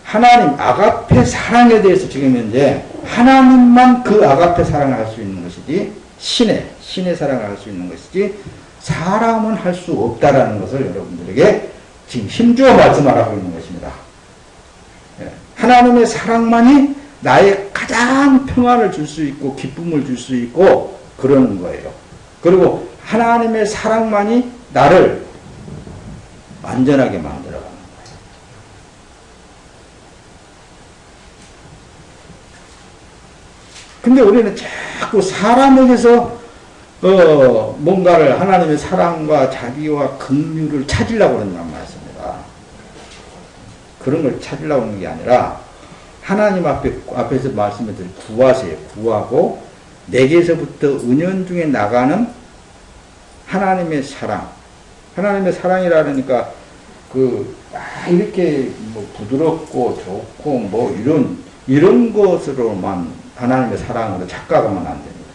하나님 아가페 사랑에 대해서 지금 현재 하나님만 그 아가페 사랑을 할 수 있는 것이지, 신의 사랑을 할 수 있는 것이지 사람은 할 수 없다라는 것을 여러분들에게 지금 힘주어 말씀하라고 있는 것입니다. 하나님의 사랑만이 나의 가장 평안을 줄 수 있고 기쁨을 줄 수 있고 그러는 거예요. 그리고 하나님의 사랑만이 나를 완전하게 만들어가는 거예요. 근데 우리는 자꾸 사람에게서 뭔가를 하나님의 사랑과 자비와 긍휼을 찾으려고 그런단 말씀입니다. 그런 걸 찾으려고 하는 게 아니라 하나님 앞에서 말씀을 드린 구하세요. 구하고 내게서부터 은연중에 나가는 하나님의 사랑. 하나님의 사랑이라니까 이렇게 뭐 부드럽고 좋고 뭐 이런 것으로만 하나님의 사랑으로 착각하면 안 됩니다.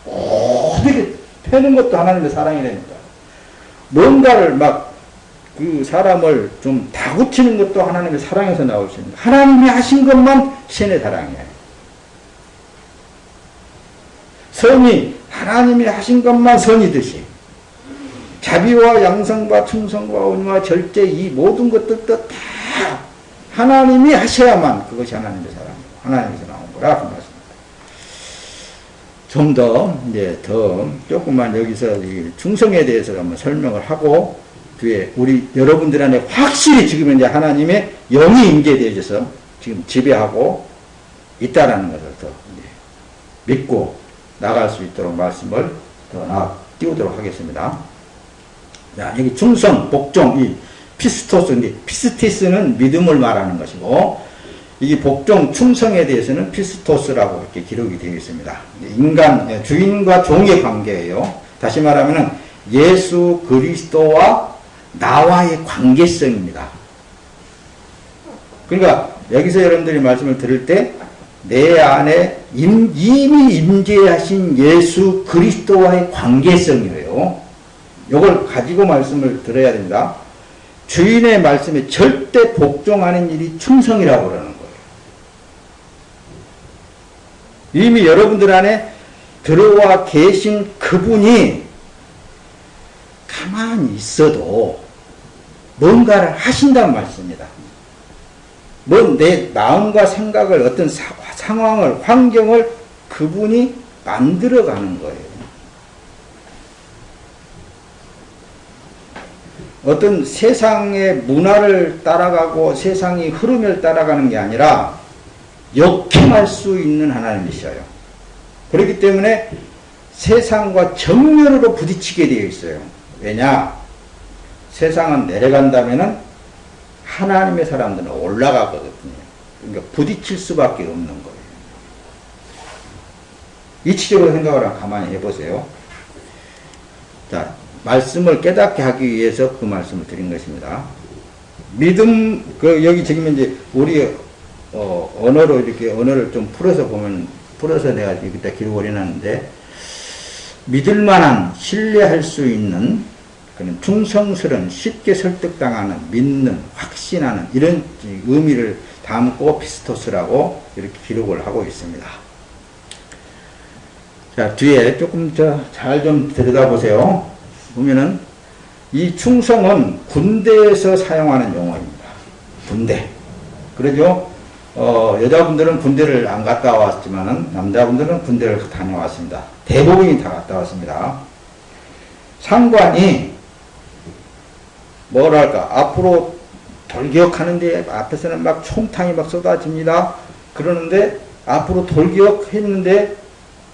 어떻게 패는 것도 하나님의 사랑이라니까. 뭔가를 막 그 사람을 좀 다구치는 것도 하나님의 사랑에서 나올 수 있는, 하나님이 하신 것만 신의 사랑이에요. 선이 하나님이 하신 것만 선이듯이 자비와 양성과 충성과 온유와 절제, 이 모든 것들도 다 하나님이 하셔야만 그것이 하나님의 사랑이고 하나님에서 나온 거라 그 말씀입니다. 좀 더 이제 조금만 여기서 이 충성에 대해서 한번 설명을 하고 뒤에 우리 여러분들 안에 확실히 지금 이제 하나님의 영이 임재되어져서 지금 지배하고 있다라는 것을 더 믿고 나갈 수 있도록 말씀을 더 띄우도록 하겠습니다. 자, 여기 충성, 복종, 이 피스토스, 피스티스는 믿음을 말하는 것이고, 이 복종, 충성에 대해서는 피스토스라고 이렇게 기록이 되어 있습니다. 인간, 주인과 종의 관계예요. 다시 말하면 예수 그리스도와 나와의 관계성입니다. 그러니까 여기서 여러분들이 말씀을 들을 때 내 안에 이미 임재하신 예수 그리스도와의 관계성이에요. 이걸 가지고 말씀을 들어야 됩니다. 주인의 말씀에 절대 복종하는 일이 충성이라고 그러는 거예요. 이미 여러분들 안에 들어와 계신 그분이 가만히 있어도 뭔가를 하신다는 말씀입니다. 뭐 내 마음과 생각을 어떤 상황을, 환경을 그분이 만들어가는 거예요. 어떤 세상의 문화를 따라가고 세상의 흐름을 따라가는 게 아니라 역행할 수 있는 하나님이셔요. 그렇기 때문에 세상과 정면으로 부딪히게 되어 있어요. 왜냐? 세상은 내려간다면은 하나님의 사람들은 올라가거든요. 그러니까 부딪힐 수밖에 없는 거예요. 이치적으로 생각을 가만히 해보세요. 자, 말씀을 깨닫게 하기 위해서 그 말씀을 드린 것입니다. 믿음, 여기 지금 이제 우리, 언어로 이렇게 언어를 좀 풀어서 내가 여기다 기록을 해놨는데, 믿을 만한, 신뢰할 수 있는, 그런 충성스러운, 쉽게 설득당하는, 믿는, 확신하는, 이런 의미를 담고 피스토스라고 이렇게 기록을 하고 있습니다. 자, 뒤에 조금 잘 좀 들여다보세요. 보면은, 이 충성은 군대에서 사용하는 용어입니다. 군대. 그러죠? 여자분들은 군대를 안 갔다 왔지만은, 남자분들은 군대를 다녀왔습니다. 대부분이 다 갔다 왔습니다. 상관이, 뭐랄까, 앞으로 돌격하는데, 앞에서는 막 총탕이 막 쏟아집니다. 그러는데, 앞으로 돌격했는데,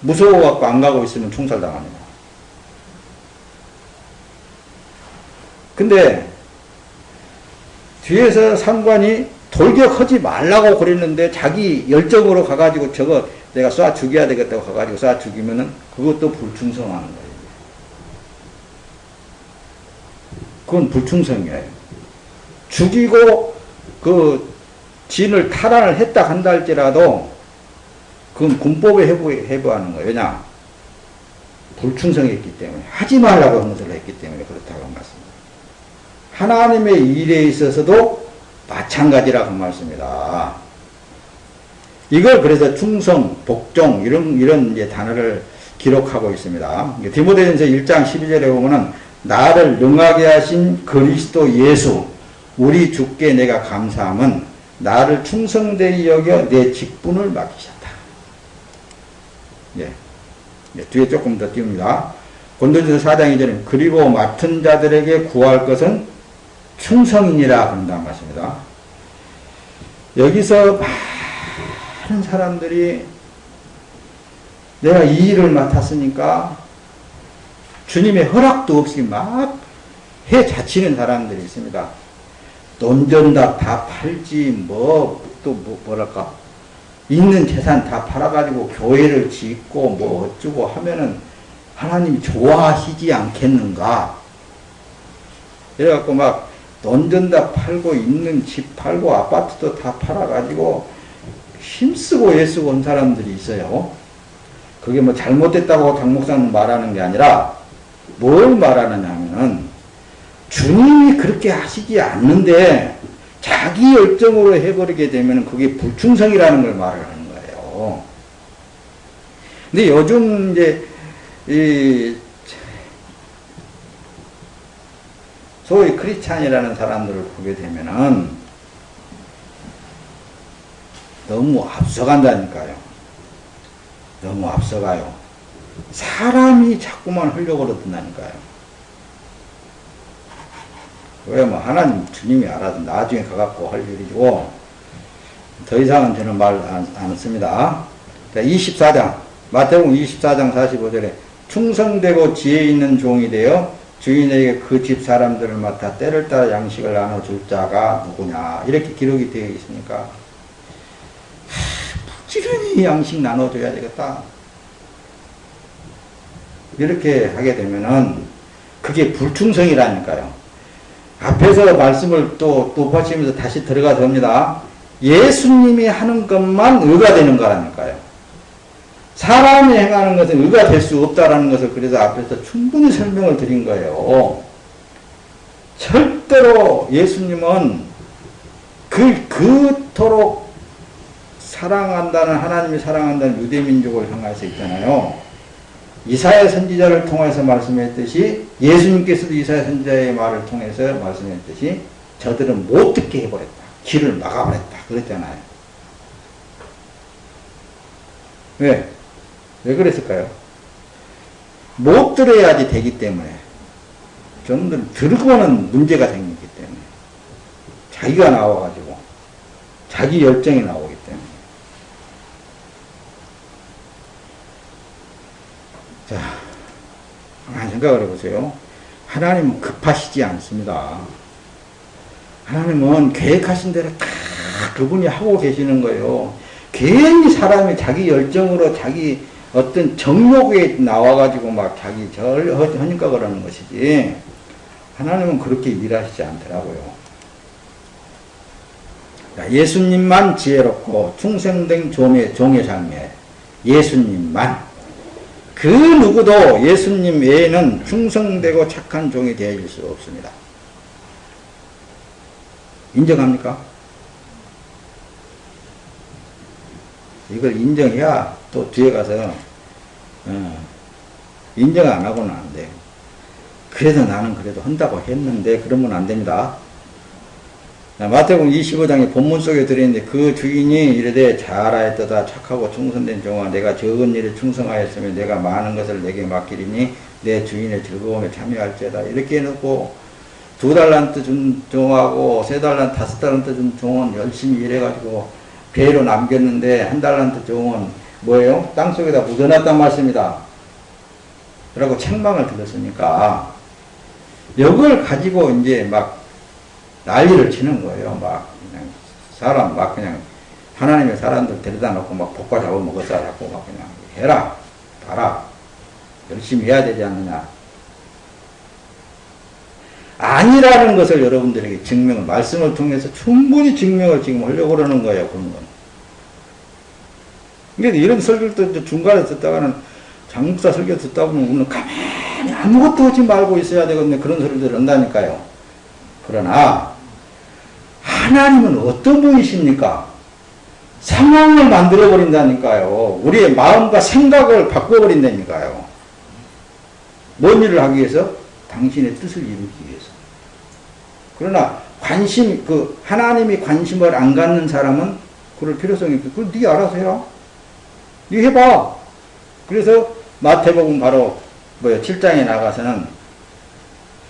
무서워갖고 안 가고 있으면 총살당합니다. 근데 뒤에서 상관이 돌격하지 말라고 그랬는데 자기 열정으로 가가지고 저거 내가 쏴 죽여야 되겠다고 가가지고 쏴 죽이면은 그것도 불충성하는 거예요. 그건 불충성이에요. 죽이고 그 진을 탈환을 했다 한다 할지라도 그건 군법에 해부하는 거예요. 왜냐? 불충성했기 때문에 하지 말라고 한 것을 했기 때문에 그렇다고 한 말씀입니다. 하나님의 일에 있어서도 마찬가지라고 한 말씀입니다. 이걸 그래서 충성, 복종 이런 이제 단어를 기록하고 있습니다. 디모데전서 1장 12절에 보면은 나를 능하게 하신 그리스도 예수 우리 주께 내가 감사함은 나를 충성되이 여겨 내 직분을 맡기셨다. 예. 뒤에 조금 더 띄웁니다. 고린도전서 4장 2절에 그리고 맡은 자들에게 구할 것은 충성이니라 그런다는 말씀입니다. 여기서 많은 사람들이 내가 이 일을 맡았으니까 주님의 허락도 없이 막 해 자치는 사람들이 있습니다. 논전답 다 팔지 뭐랄까 있는 재산 다 팔아가지고 교회를 짓고 뭐 어쩌고 하면은 하나님이 좋아하시지 않겠는가? 이래갖고 막 논전 다 팔고 있는 집 팔고 아파트도 다 팔아가지고 힘쓰고 애쓰고 온 사람들이 있어요. 그게 뭐 잘못됐다고 강 목사는 말하는 게 아니라 뭘 말하느냐 하면은 주님이 그렇게 하시지 않는데 자기 열정으로 해버리게 되면 그게 불충성이라는 걸 말을 하는 거예요. 근데 요즘 이제 이 소위 크리스찬이라는 사람들을 보게 되면은 너무 앞서간다니까요. 너무 앞서가요. 사람이 자꾸만 하려고 그러던다니까요. 왜 뭐 하나님 주님이 알아서 나중에 가갖고 할 일이고 더 이상은 저는 말 안 씁니다. 24장 마태복음 24장 45절에 충성되고 지혜 있는 종이 되어 주인에게 그 집 사람들을 맡아 때를 따라 양식을 나눠줄 자가 누구냐 이렇게 기록이 되어 있으니까 부지런히 양식 나눠줘야 되겠다. 이렇게 하게 되면은 그게 불충성이라니까요. 앞에서 말씀을 또 덧붙이면서 다시 들어가 봅니다. 예수님이 하는 것만 의가 되는 거라니까요. 사람이 행하는 것은 의가 될 수 없다라는 것을 그래서 앞에서 충분히 설명을 드린 거예요. 절대로 예수님은 그토록 사랑한다는 하나님이 사랑한다는 유대민족을 향해서 있잖아요. 이사야 선지자를 통해서 말씀했듯이 예수님께서도 이사야 선지자의 말을 통해서 말씀했듯이 저들은 못 듣게 해버렸다. 길을 막아버렸다. 그랬잖아요. 왜? 왜 그랬을까요? 못 들어야지 되기 때문에. 좀 들고는 문제가 생기기 때문에. 자기가 나와가지고. 자기 열정이 나오기 때문에. 자, 한 생각을 해보세요. 하나님은 급하시지 않습니다. 하나님은 계획하신 대로 다 그분이 하고 계시는 거예요. 괜히 사람이 자기 열정으로 자기 어떤 정욕에 나와가지고 막 자기 하니까 그러는 것이지. 하나님은 그렇게 일하시지 않더라고요. 예수님만 지혜롭고 충성된 종의 삶에 예수님만. 그 누구도 예수님 외에는 충성되고 착한 종이 되어질 수 없습니다. 인정합니까? 이걸 인정해야 또 뒤에 가서 인정 안 하고는 안 돼요. 그래도 나는 그래도 한다고 했는데 그러면 안 됩니다. 마태복음 25장의 본문 속에 들어있는데 그 주인이 이르되 잘하였도다 착하고 충성된 종아 내가 적은 일에 충성하였으면 내가 많은 것을 내게 맡기리니 내 주인의 즐거움에 참여할지어다 이렇게 해놓고 2달란트 준 종하고 3달란트 5달란트 준 종은 열심히 일해가지고 배로 남겼는데 1달란트 종은 뭐예요? 땅속에다 묻어놨단 말씀이다. 그러고 책망을 들었으니까 이걸 가지고 이제 막 난리를 치는 거예요. 막 그냥 사람 막 그냥 하나님의 사람들 데려다 놓고 막 볶아 잡아먹었어 자꾸 막 그냥 해라 봐라 열심히 해야 되지 않느냐. 아니라는 것을 여러분들에게 증명을 말씀을 통해서 충분히 증명을 지금 하려고 그러는 거예요. 그런 건. 근데 이런 설교도 중간에 듣다가는 장목사 설교 듣다 보면 우리는 가만히 아무것도 하지 말고 있어야 되거든요. 그런 소리를 한다니까요. 그러나 하나님은 어떤 분이십니까? 상황을 만들어 버린다니까요. 우리의 마음과 생각을 바꿔버린다니까요. 뭔 일을 하기 위해서? 당신의 뜻을 이루기 위해서. 그러나 하나님이 관심을 안 갖는 사람은 그럴 필요성이 없어. 그걸 네가 알아서 해라. 네가 해봐. 그래서 마태복음 바로 7장에 나가서는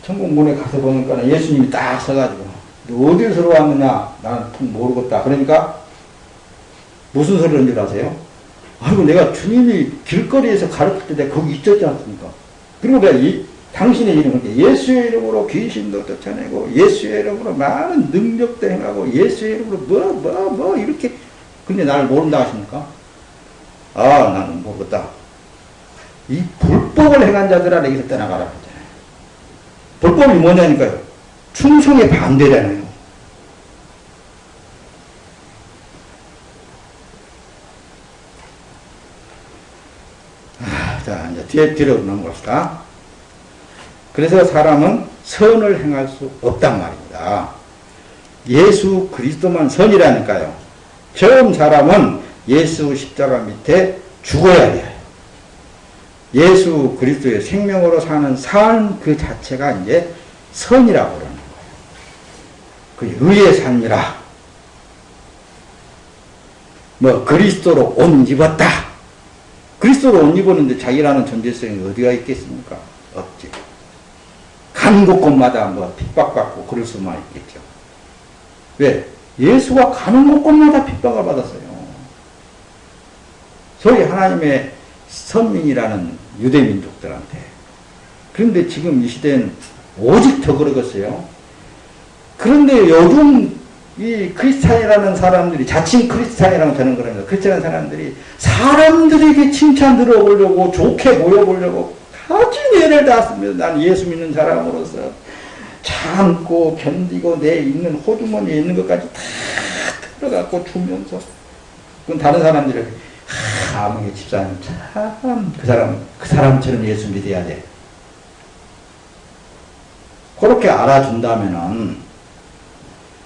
천국문에 가서 보니까 예수님이 딱 서가지고 너 어디서 왔느냐? 나는 모르겠다. 그러니까 무슨 소리를 한 줄 아세요? 아이고 내가 주님이 길거리에서 가르칠 때 내가 거기 있었지 않습니까? 그리고 내가 당신의 이름을 예수의 이름으로 귀신도 쫓아내고 예수의 이름으로 많은 능력도 행하고 예수의 이름으로 이렇게 근데 나를 모른다 하십니까? 아 나는 모르겠다. 이 불법을 행한 자들아 여기서 떠나가라 하잖아요. 불법이 뭐냐니까요. 충성의 반대잖아요. 자 이제 뒤로 넘어갑시다. 그래서 사람은 선을 행할 수 없단 말입니다. 예수 그리스도만 선이라니까요. 처음 사람은 예수 십자가 밑에 죽어야 돼요. 예수 그리스도의 생명으로 사는 삶 그 자체가 이제 선이라고 그러는 거예요. 그 의의 삶이라. 그리스도로 옷 입었다. 그리스도로 옷 입었는데 자기라는 존재성이 어디가 있겠습니까? 없지. 간 곳곳마다 핍박받고 그럴 수만 있겠죠. 왜? 예수가 가는 곳곳마다 핍박을 받았어요. 소위 하나님의 선민이라는 유대민족들한테. 그런데 지금 이 시대는 오직 더 그러겠어요. 그런데 요즘 이 크리스찬이라는 사람들이 자칭 크리스찬이라고 저는 그럽니다. 크리스찬 사람들이 사람들에게 칭찬 들어보려고 좋게 보여보려고 가진 예를 다 씁니다. 난 예수 믿는 사람으로서 참고 견디고 내 있는 호주머니에 있는 것까지 다 들어갖고 주면서 그건 다른 사람들에게 아무개 집사님 참 그 사람처럼 예수 믿어야 돼. 그렇게 알아준다면은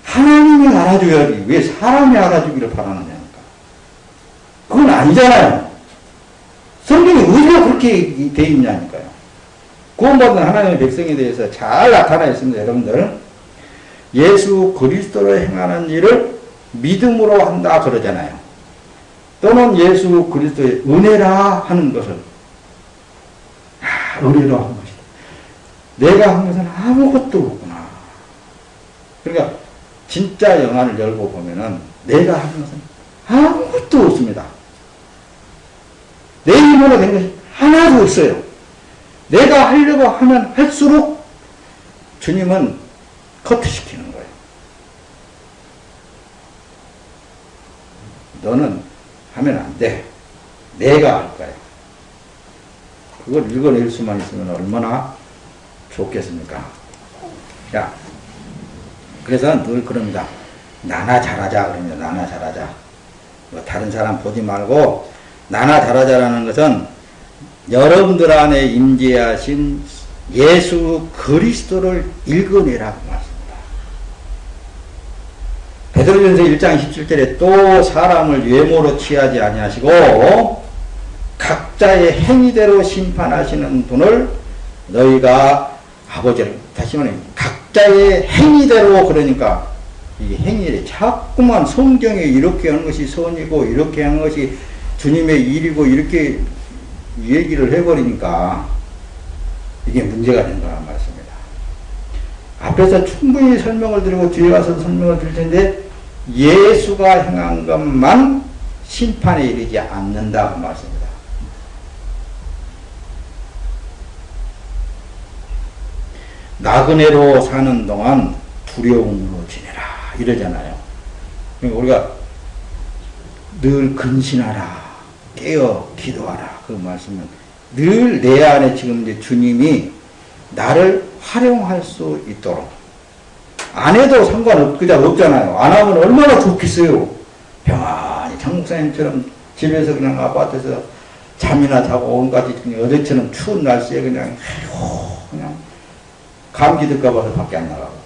하나님이 알아줘야지 왜 사람이 알아주기를 바라느냐니까. 그건 아니잖아요. 성경에 어디가 그렇게 돼 있냐니까요. 구원받은 하나님의 백성에 대해서 잘 나타나 있습니다. 여러분들 예수 그리스도로 행하는 일을 믿음으로 한다 그러잖아요. 또는 예수 그리스도의 은혜라 하는 것을 은혜로 한 것이다. 내가 한 것은 아무것도 없구나. 그러니까 진짜 영안을 열고 보면은 내가 한 것은 아무것도 없습니다. 내 힘으로 된 것이 하나도 없어요. 내가 하려고 하면 할수록 주님은 커트시키는 거예요. 너는 하면 안 돼. 내가 할 거야. 그걸 읽어낼 수만 있으면 얼마나 좋겠습니까? 자, 그래서 늘 그럽니다. 나나 잘하자 그럽니다. 나나 잘하자. 뭐 다른 사람 보지 말고 나나 잘하자라는 것은 여러분들 안에 임재하신 예수 그리스도를 읽어내라고 말씀합니다. 베드로전서 1장 17절에 또 사람을 외모로 취하지 아니하시고 각자의 행위대로 심판하시는 분을 너희가 아버지를, 다시 말하면 각자의 행위대로, 그러니까 이 행위를 자꾸만 성경에 이렇게 하는 것이 선이고 이렇게 하는 것이 주님의 일이고 이렇게 얘기를 해버리니까 이게 문제가 된 거란 말씀입니다. 앞에서 충분히 설명을 드리고 뒤에 가서 설명을 드릴 텐데 예수가 행한 것만 심판에 이르지 않는다고 말씀입니다. 나그네로 사는 동안 두려움으로 지내라 이러잖아요. 그러니까 우리가 늘 근신하라, 깨어 기도하라 그 말씀은 늘 내 안에 지금 이제 주님이 나를 활용할 수 있도록, 안 해도 상관없잖아요. 안 하면 얼마나 좋겠어요. 평안히 장 목사님처럼 집에서 그냥 아파트에서 잠이나 자고 온갖 어제처럼 추운 날씨에 그냥 감기 들까 봐서 밖에 안 나가고.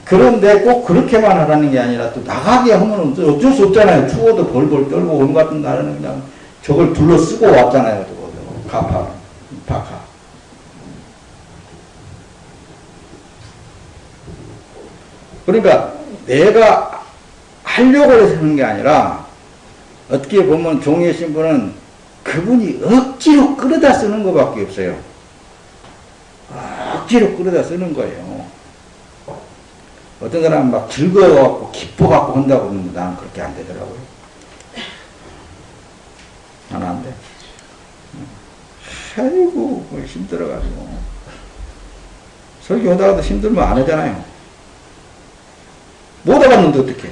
그런데 꼭 그렇게만 하라는 게 아니라 또 나가게 하면 어쩔 수 없잖아요. 추워도 벌벌 떨고 오늘 같은 날에는 그냥 저걸 둘러쓰고 왔잖아요. 가파, 파카. 그러니까 내가 하려고 해서 하는 게 아니라 어떻게 보면 종의 신분은 그분이 억지로 끌어다 쓰는 것밖에 없어요. 억지로 끌어다 쓰는 거예요. 어떤 사람은 막 즐거워갖고 기뻐갖고 한다고 그러는데 나는 그렇게 안 되더라고요. 나는 안 돼. 아이고 힘들어가지고 설교하다가도 힘들면 안 하잖아요. 못 알아봤는데 어떡해.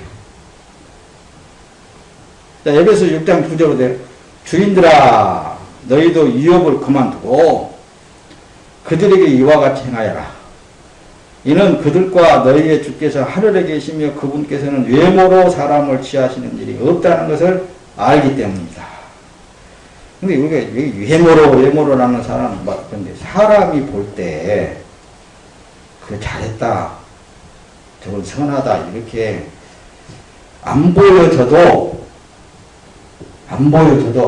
자, 에베소 6장 9절로 돼. 주인들아 너희도 유업을 그만두고 그들에게 이와 같이 행하여라. 이는 그들과 너희의 주께서 하늘에 계시며 그분께서는 외모로 사람을 취하시는 일이 없다는 것을 알기 때문이다. 근데 우리가 외모로라는 사람은 막, 근데 사람이 볼 때, 그 잘했다, 저건 선하다, 이렇게 안 보여져도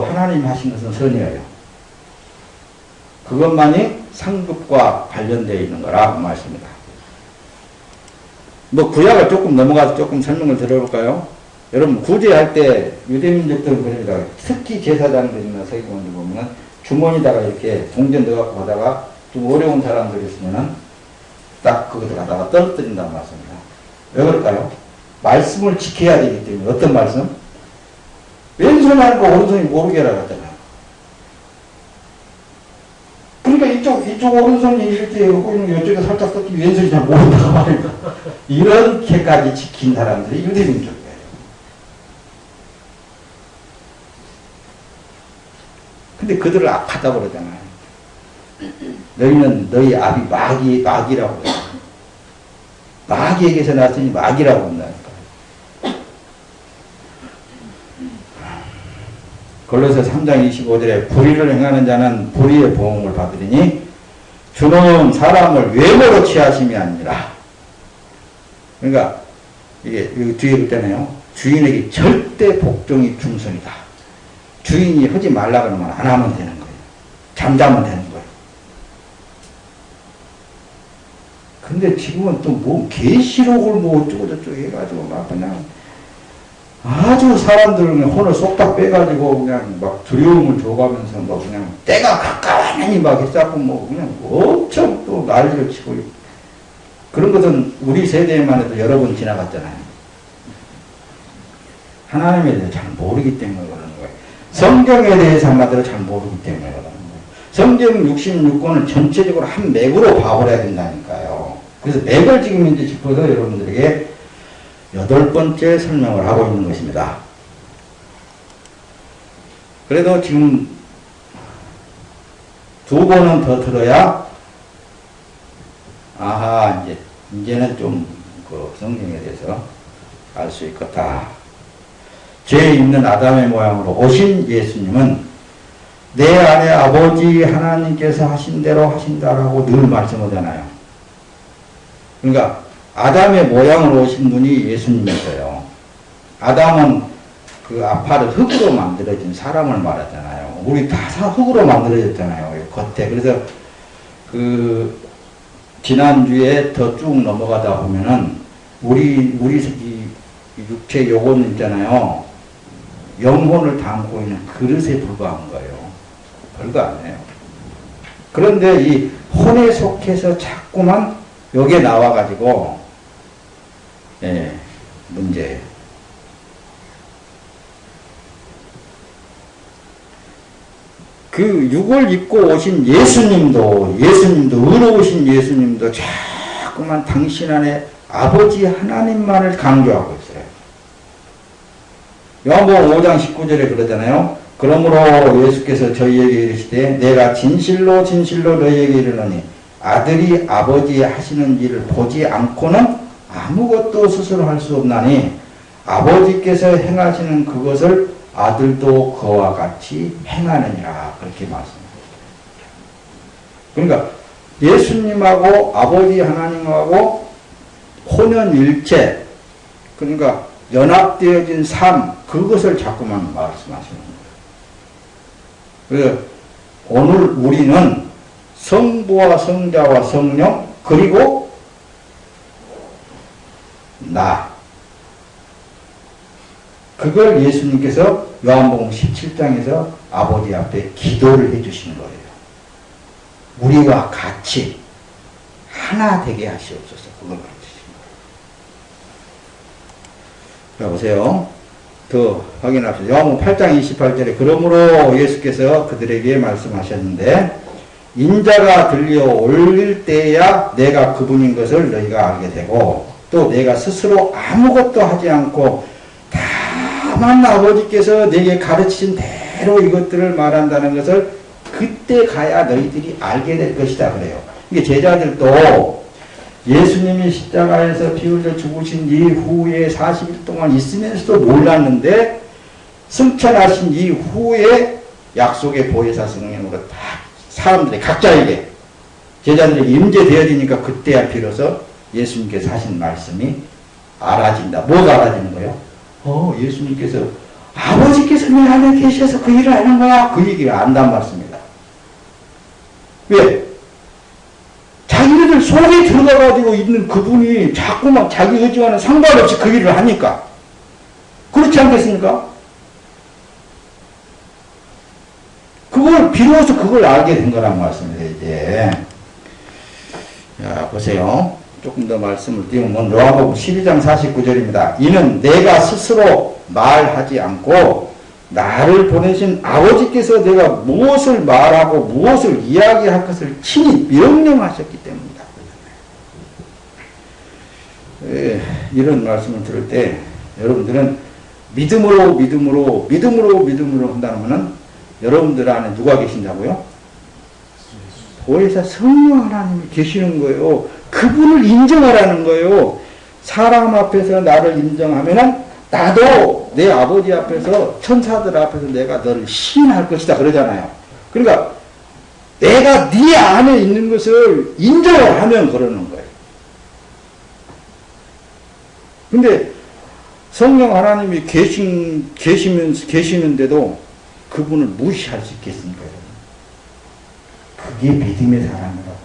하나님 하신 것은 선이에요. 그것만이 상급과 관련되어 있는 거라 그 말씀입니다. 뭐 구약을 조금 넘어가서 조금 설명을 들어볼까요? 여러분 구제할 때 유대민족들은 그럽니다. 특히 제사장들이나 서기관들 보면은 주머니다가 이렇게 동전 넣어갖고 하다가 좀 어려운 사람들이 있으면은 딱 그것을 갖다가 떨어뜨린다는 말씀입니다. 왜 그럴까요? 말씀을 지켜야 되기 때문에. 어떤 말씀? 왼손이 하니까 오른손이 모르게 하라고 했잖아요. 그러니까 이쪽 오른손이 이렇게 하고 있는 게 이쪽에 살짝 떴기 왼손이 잘 모른다고 말입니다. 이렇게까지 지킨 사람들이 유대민족이에요. 근데 그들을 악하다고 그러잖아요. 너희는 너희 아비 마귀라고 그래요. 마귀에게서 났으니 마귀라고 한다니까. 골로새 3장 25절에 불의를 행하는 자는 불의의 보응을 받으리니 주는 사람을 외모로 취하심이 아니라. 그러니까 이게 뒤에 그때네요. 주인에게 절대 복종이 충성이다. 주인이 하지 말라 그러면 안 하면 되는 거예요. 잠자면 되는 거예요. 근데 지금은 또 뭐 계시록을 뭐 어쩌고저쩌고 해가지고 막 그냥 아주 사람들을 그냥 혼을 쏙딱 빼가지고 그냥 막 두려움을 줘가면서 뭐 그냥 때가 가까워하니 막 했자고 뭐 그냥 엄청 또 난리를 치고 그런 것은 우리 세대에만 해도 여러 번 지나갔잖아요. 하나님에 대해서 잘 모르기 때문에 그러는 거예요. 성경에 대해서 한마디로 잘 모르기 때문에 그러는 거예요. 성경 66권을 전체적으로 한 맥으로 봐버려야 된다니까요. 그래서 맥을 지금 이제 짚어서 여러분들에게 8번째 설명을 하고 있는 것입니다. 그래도 지금 2번은 더 들어야 아하 이제는 좀 그 성경에 대해서 알 수 있겠다. 죄 있는 아담의 모양으로 오신 예수님은 내 안에 아버지 하나님께서 하신 대로 하신다라고 늘 말씀하잖아요. 그러니까 아담의 모양으로 오신 분이 예수님이세요. 아담은 그 아파를 흙으로 만들어진 사람을 말하잖아요. 우리 다 흙으로 만들어졌잖아요. 겉에. 그래서 그 지난주에 더 쭉 넘어가다 보면은 우리 이 육체 요건 있잖아요. 영혼을 담고 있는 그릇에 불과한 거예요. 별거 아니에요. 그런데 이 혼에 속해서 자꾸만 여기에 나와가지고 문제예요. 그 육을 입고 오신 예수님도 의로우신 예수님도 자꾸만 당신 안에 아버지 하나님만을 강조하고 있어요. 요한복음 5장 19절에 그러잖아요. 그러므로 예수께서 저희에게 이르시되 내가 진실로 진실로 너희에게 이르노니 아들이 아버지 하시는 일을 보지 않고는 아무것도 스스로 할 수 없나니 아버지께서 행하시는 그것을 아들도 그와 같이 행하느니라. 그렇게 말씀합니다. 그러니까 예수님하고 아버지 하나님하고 혼연일체, 그러니까 연합되어진 삶, 그것을 자꾸만 말씀하시는 거예요. 그래서 오늘 우리는 성부와 성자와 성령 그리고 나, 그걸 예수님께서 요한복음 17장에서 아버지 앞에 기도를 해주신 거예요. 우리와 같이 하나 되게 하시옵소서. 그걸 가르치신 거예요. 자, 보세요. 더 확인합시다. 요한복음 8장 28절에 그러므로 예수께서 그들에게 말씀하셨는데 인자가 들려 올릴 때야 내가 그분인 것을 너희가 알게 되고 또 내가 스스로 아무것도 하지 않고 다만 아버지께서 내게 가르치신 대로 이것들을 말한다는 것을 그때 가야 너희들이 알게 될 것이다 그래요. 이게 제자들도 예수님이 십자가에서 피 흘려 죽으신 이후에 40일 동안 있으면서도 몰랐는데 승천하신 이후에 약속의 보혜사 성령으로 다 사람들이 각자에게 제자들에게 임재되어지니까 그때야 비로소 예수님께서 하신 말씀이 알아진다. 뭐가 알아지는 거예요? 예수님께서 아버지께서 내 안에 계셔서 그 일을 하는 거야. 그 얘기를 안단 말씀입니다. 왜? 자기들 속에 들어가가지고 있는 그분이 자꾸만 자기 의지와는 상관없이 그 일을 하니까. 그렇지 않겠습니까? 그걸 비로소 그걸 알게 된 거란 말씀이에요. 이제 자 보세요. 조금 더 말씀을 띄우면 요한복음 12장 49절입니다. 이는 내가 스스로 말하지 않고 나를 보내신 아버지께서 내가 무엇을 말하고 무엇을 이야기할 것을 친히 명령하셨기 때문이다. 이런 말씀을 들을 때 여러분들은 믿음으로 한다면 여러분들 안에 누가 계신다고요? 보혜사 성령 하나님이 계시는 거예요. 그분을 인정하라는 거예요. 사람 앞에서 나를 인정하면은 나도 내 아버지 앞에서 천사들 앞에서 내가 너를 시인할 것이다 그러잖아요. 그러니까 내가 네 안에 있는 것을 인정을 하면 그러는 거예요. 근데 성령 하나님이 계시는데도 그분을 무시할 수 있겠습니까? 그게 믿음의 사람이라고.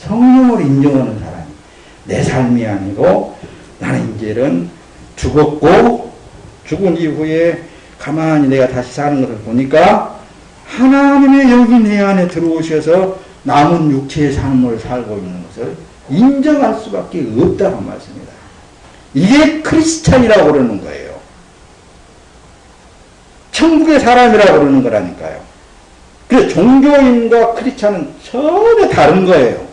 성령을 인정하는 사람이 내 삶이 아니고 나는 이제는 죽었고 죽은 이후에 가만히 내가 다시 사는 것을 보니까 하나님의 영이 내 안에 들어오셔서 남은 육체의 삶을 살고 있는 것을 인정할 수밖에 없다는 말씀입니다. 이게 크리스찬이라고 그러는 거예요. 천국의 사람이라고 그러는 거라니까요. 그래서 종교인과 크리스찬은 전혀 다른 거예요.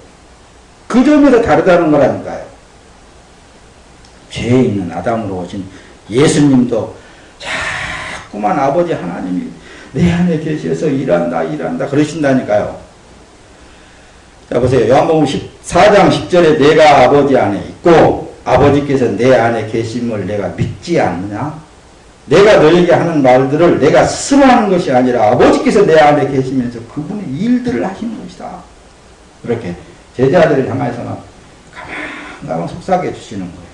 그 점에서 다르다는 거라니까요. 죄에 있는 아담으로 오신 예수님도 자꾸만 아버지 하나님이 내 안에 계셔서 일한다 그러신다니까요. 자 보세요. 요한복음 14장 10절에 내가 아버지 안에 있고 아버지께서 내 안에 계심을 내가 믿지 않느냐? 내가 너에게 하는 말들을 내가 스스로 하는 것이 아니라 아버지께서 내 안에 계시면서 그분의 일들을 하시는 것이다. 그렇게 제자들을 향해서는 가만 속삭여 주시는 거예요.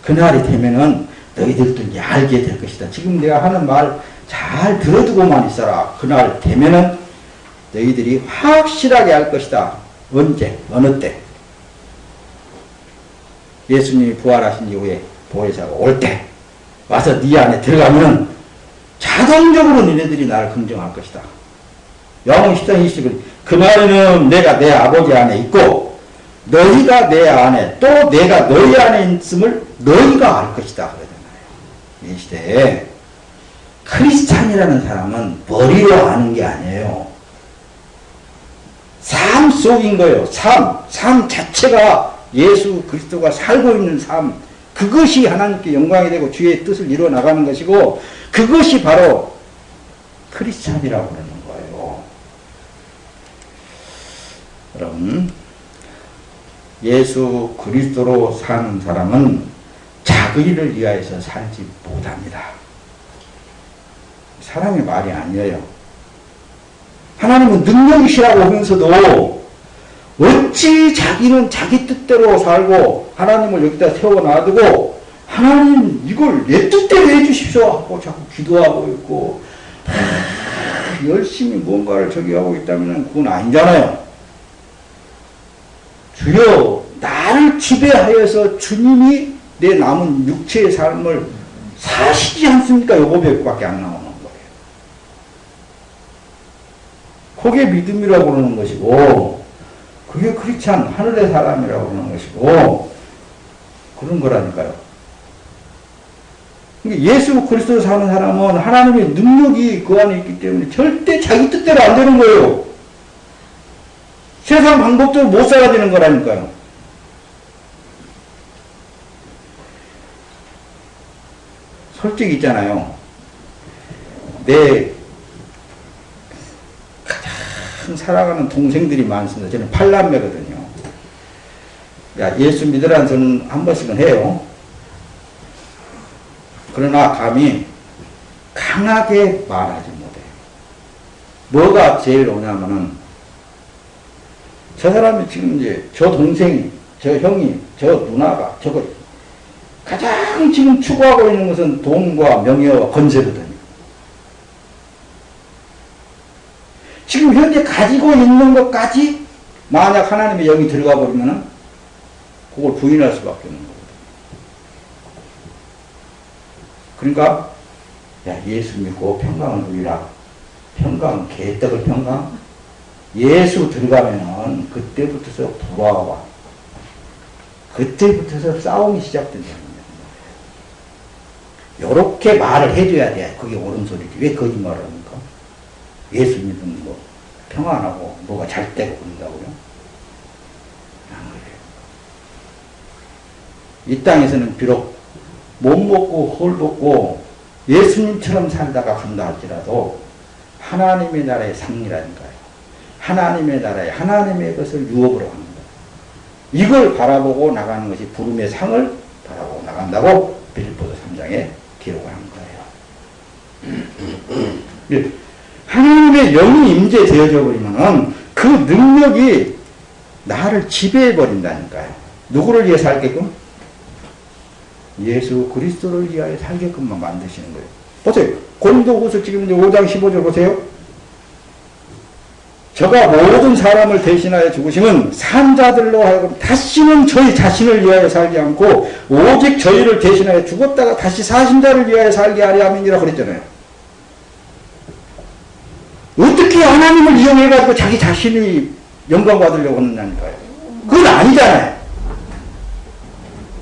그날이 되면은 너희들도 이제 알게 될 것이다. 지금 내가 하는 말 잘 들어두고만 있어라. 그날 되면은 너희들이 확실하게 알 것이다. 언제? 어느 때? 예수님이 부활하신 이후에 보혜사가 올 때 와서 네 안에 들어가면은 자동적으로 너희들이 나를 긍정할 것이다. 요한복음 14장 20절 그날에는 내가 내 아버지 안에 있고 너희가 내 안에 또 내가 너희 안에 있음을 너희가 알 것이다. 그러잖아요. 이 시대에 크리스찬이라는 사람은 머리로 아는 게 아니에요. 삶 속인 거예요. 삶 자체가 예수 그리스도가 살고 있는 삶. 그것이 하나님께 영광이 되고 주의 뜻을 이루어 나가는 것이고 그것이 바로 크리스찬이라고 그러는 거예요. 여러분 예수 그리스도로 사는 사람은 자기를 위하여서 살지 못합니다. 사람의 말이 아니에요. 하나님은 능력이시라고 하면서도 어찌 자기는 자기 뜻대로 살고 하나님을 여기다 세워놔두고 하나님 이걸 내 뜻대로 해주십시오 하고 자꾸 기도하고 있고 열심히 뭔가를 저기 하고 있다면 그건 아니잖아요. 주여 나를 지배하여서 주님이 내 남은 육체의 삶을 사시지 않습니까? 요거 밖에 안 나오는 거예요. 그게 믿음이라고 그러는 것이고 그게 크리스찬 하늘의 사람이라고 그러는 것이고 그런 거라니까요. 예수 그리스도 사는 사람은 하나님의 능력이 그 안에 있기 때문에 절대 자기 뜻대로 안 되는 거예요. 세상 방법대로 못 살아야 되는 거라니까요. 솔직히 있잖아요. 내 가장 사랑하는 동생들이 많습니다. 저는 8남매거든요. 야, 예수 믿으라는 저는 한 번씩은 해요. 그러나 감히 강하게 말하지 못해요. 뭐가 제일 오냐면은 저 사람이 지금 이제 저 동생이, 저 형이, 저 누나가 저거 가장 지금 추구하고 있는 것은 돈과 명예와 권세거든요. 지금 현재 가지고 있는 것까지 만약 하나님의 영이 들어가 버리면은 그걸 부인할 수밖에 없는 거거든요. 그러니까 야 예수 믿고 평강을 누리라. 평강 개떡을 평강. 예수 들어가면은 그때부터서 불화와 그때부터서 싸움이 시작된다는 거예요. 요렇게 말을 해줘야 돼. 그게 옳은 소리지. 왜 거짓말을 합니까? 예수 믿으면 뭐 평안 안 하고 뭐가 잘 되고 그런다고요? 안 그래요. 이 땅에서는 비록 못 먹고 홀 먹고 예수님처럼 살다가 간다 할지라도 하나님의 나라의 상이라니까요. 하나님의 나라에 하나님의 것을 유업으로 합니다. 이걸 바라보고 나가는 것이 부름의 상을 바라보고 나간다고 빌립보서 3장에 기록하는 거예요. 하나님의 영이 임재되어져 버리면은 그 능력이 나를 지배해 버린다니까요. 누구를 위해 살게끔? 예수 그리스도를 위하여 살게끔만 만드시는 거예요. 보세요. 고린도후서 지금 이제 5장 15절 보세요. 저가 모든 사람을 대신하여 죽으심은 산자들로 하여금 다시는 저희 자신을 위하여 살지 않고 오직 저희를 대신하여 죽었다가 다시 사신 자를 위하여 살게 하려 함이니라 그랬잖아요. 어떻게 하나님을 이용해가지고 자기 자신이 영광 받으려고 하느냐니까요. 그건 아니잖아요.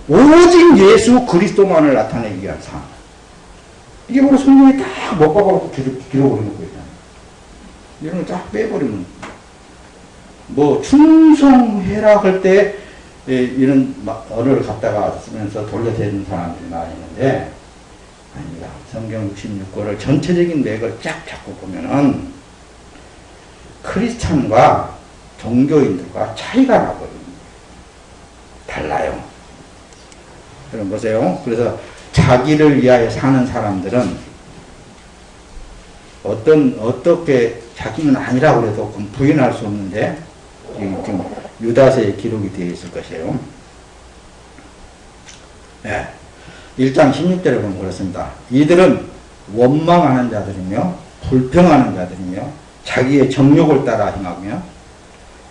오직 예수 그리스도만을 나타내기 위한 삶. 이게 바로 성경에 딱 못 박아갖고 기록을 해놓고 있잖아요. 이런 거 딱 빼버리면, 뭐, 충성해라 할 때, 이런 언어를 갖다가 쓰면서 돌려대는 사람들이 많이 있는데, 아닙니다. 성경 66권을 전체적인 맥을 쫙 잡고 보면은, 크리스찬과 종교인들과 차이가 나거든요. 달라요. 여러분 보세요. 그래서 자기를 위하여 사는 사람들은 어떻게 자기는 아니라고 해도 부인할 수 없는데, 지금 유다서에 기록이 되어 있을 것이에요. 네. 1장 16절에 보면 그렇습니다. 이들은 원망하는 자들이며, 불평하는 자들이며, 자기의 정욕을 따라 행하며,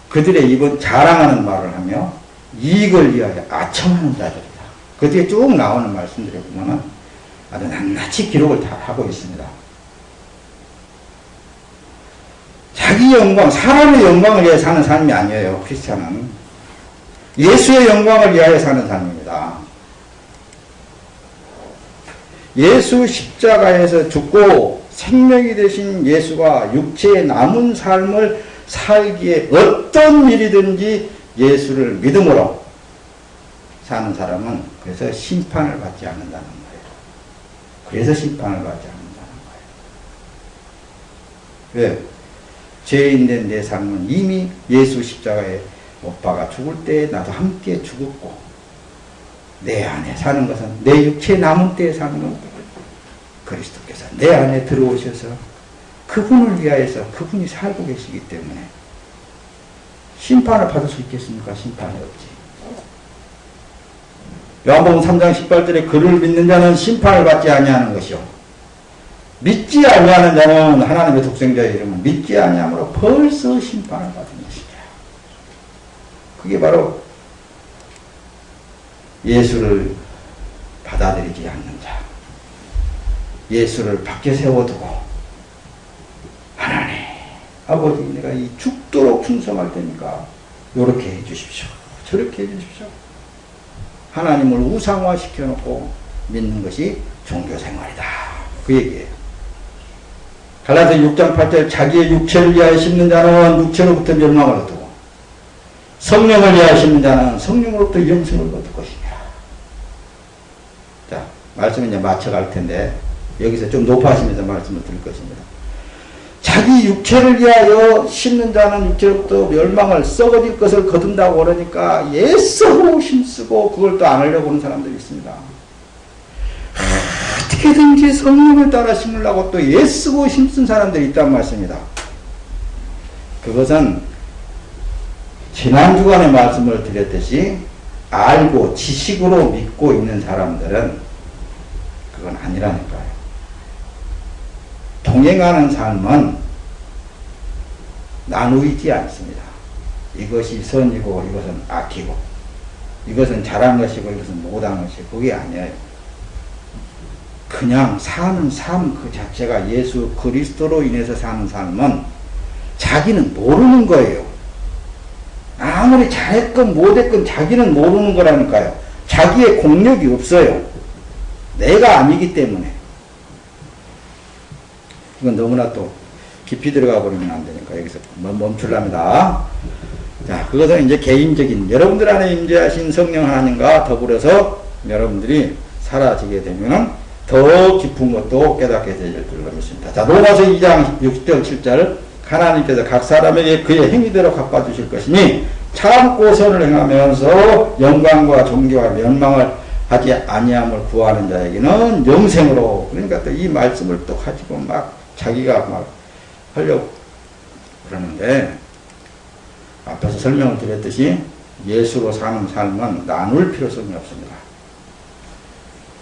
그들의 입은 자랑하는 말을 하며, 이익을 위하여 아첨하는 자들이다. 그 뒤에 쭉 나오는 말씀들을 보면은 아주 낱낱이 기록을 다 하고 있습니다. 자기 영광, 사람의 영광을 위해 사는 삶이 아니에요. 크리스찬은 예수의 영광을 위하여 사는 삶입니다. 예수 십자가에서 죽고 생명이 되신 예수가 육체의 남은 삶을 살기에 어떤 일이든지 예수를 믿음으로 사는 사람은 그래서 심판을 받지 않는다는 거예요. 그래서 심판을 받지 않는다는 거예요. 왜? 죄인된 내 삶은 이미 예수 십자가에 못 박아 죽을 때 나도 함께 죽었고, 내 안에 사는 것은 내 육체 남은 때에 사는 건 그리스도께서 내 안에 들어오셔서 그분을 위하여서 그분이 살고 계시기 때문에 심판을 받을 수 있겠습니까? 심판이 없지. 요한복음 3장 18절에 그를 믿는 자는 심판을 받지 아니하는 것이요, 믿지 아니하는 자는 하나님의 독생자의 이름을 믿지 아니함으로 벌써 심판을 받은 것이냐. 그게 바로 예수를 받아들이지 않는 자, 예수를 밖에 세워두고 하나님 아버지 내가 이 죽도록 충성할 테니까 이렇게 해주십시오, 저렇게 해주십시오, 하나님을 우상화시켜 놓고 믿는 것이 종교생활이다, 그 얘기예요. 갈라디아 6장 8절 자기의 육체를 위하여 심는 자는 육체로부터 멸망을 얻고 성령을 위하여 심는 자는 성령으로부터 영생을 얻을 것이냐. 자, 말씀을 이제 맞춰갈 텐데 여기서 좀 높아지면서 말씀을 드릴 것입니다. 자기 육체를 위하여 심는 자는 육체로부터 멸망을, 썩어질 것을 거둔다고 그러니까 애써서 힘쓰고 그걸 또 안 하려고 하는 사람들이 있습니다. 어떻게든지 성령을 따라 심으려고 또 애쓰고 힘쓴 사람들이 있단 말씀입니다. 그것은 지난 주간에 말씀을 드렸듯이 알고 지식으로 믿고 있는 사람들은 그건 아니라니까요. 동행하는 삶은 나누이지 않습니다. 이것이 선이고 이것은 악이고, 이것은 잘한 것이고 이것은 못한 것이고, 그게 아니에요. 그냥 사는 삶 그 자체가 예수 그리스도로 인해서 사는 삶은 자기는 모르는 거예요. 아무리 잘했건 못했건 자기는 모르는 거라니까요. 자기의 공력이 없어요. 내가 아니기 때문에. 이건 너무나 또 깊이 들어가 버리면 안 되니까 여기서 멈출랍니다. 자, 그것은 이제 개인적인 여러분들 안에 임재하신 성령 하나님과 더불어서 여러분들이 사라지게 되면은 더 깊은 것도 깨닫게 될 줄로 믿습니다. 자, 로마서 2장 6절 7절 하나님께서 각 사람에게 그의 행위대로 갚아주실 것이니 참고 선을 행하면서 영광과 존귀와 면망을 하지 아니함을 구하는 자에게는 영생으로. 그러니까 또 이 말씀을 또 가지고 막 자기가 막 하려고 그러는데, 앞에서 설명을 드렸듯이 예수로 사는 삶은 나눌 필요성이 없습니다.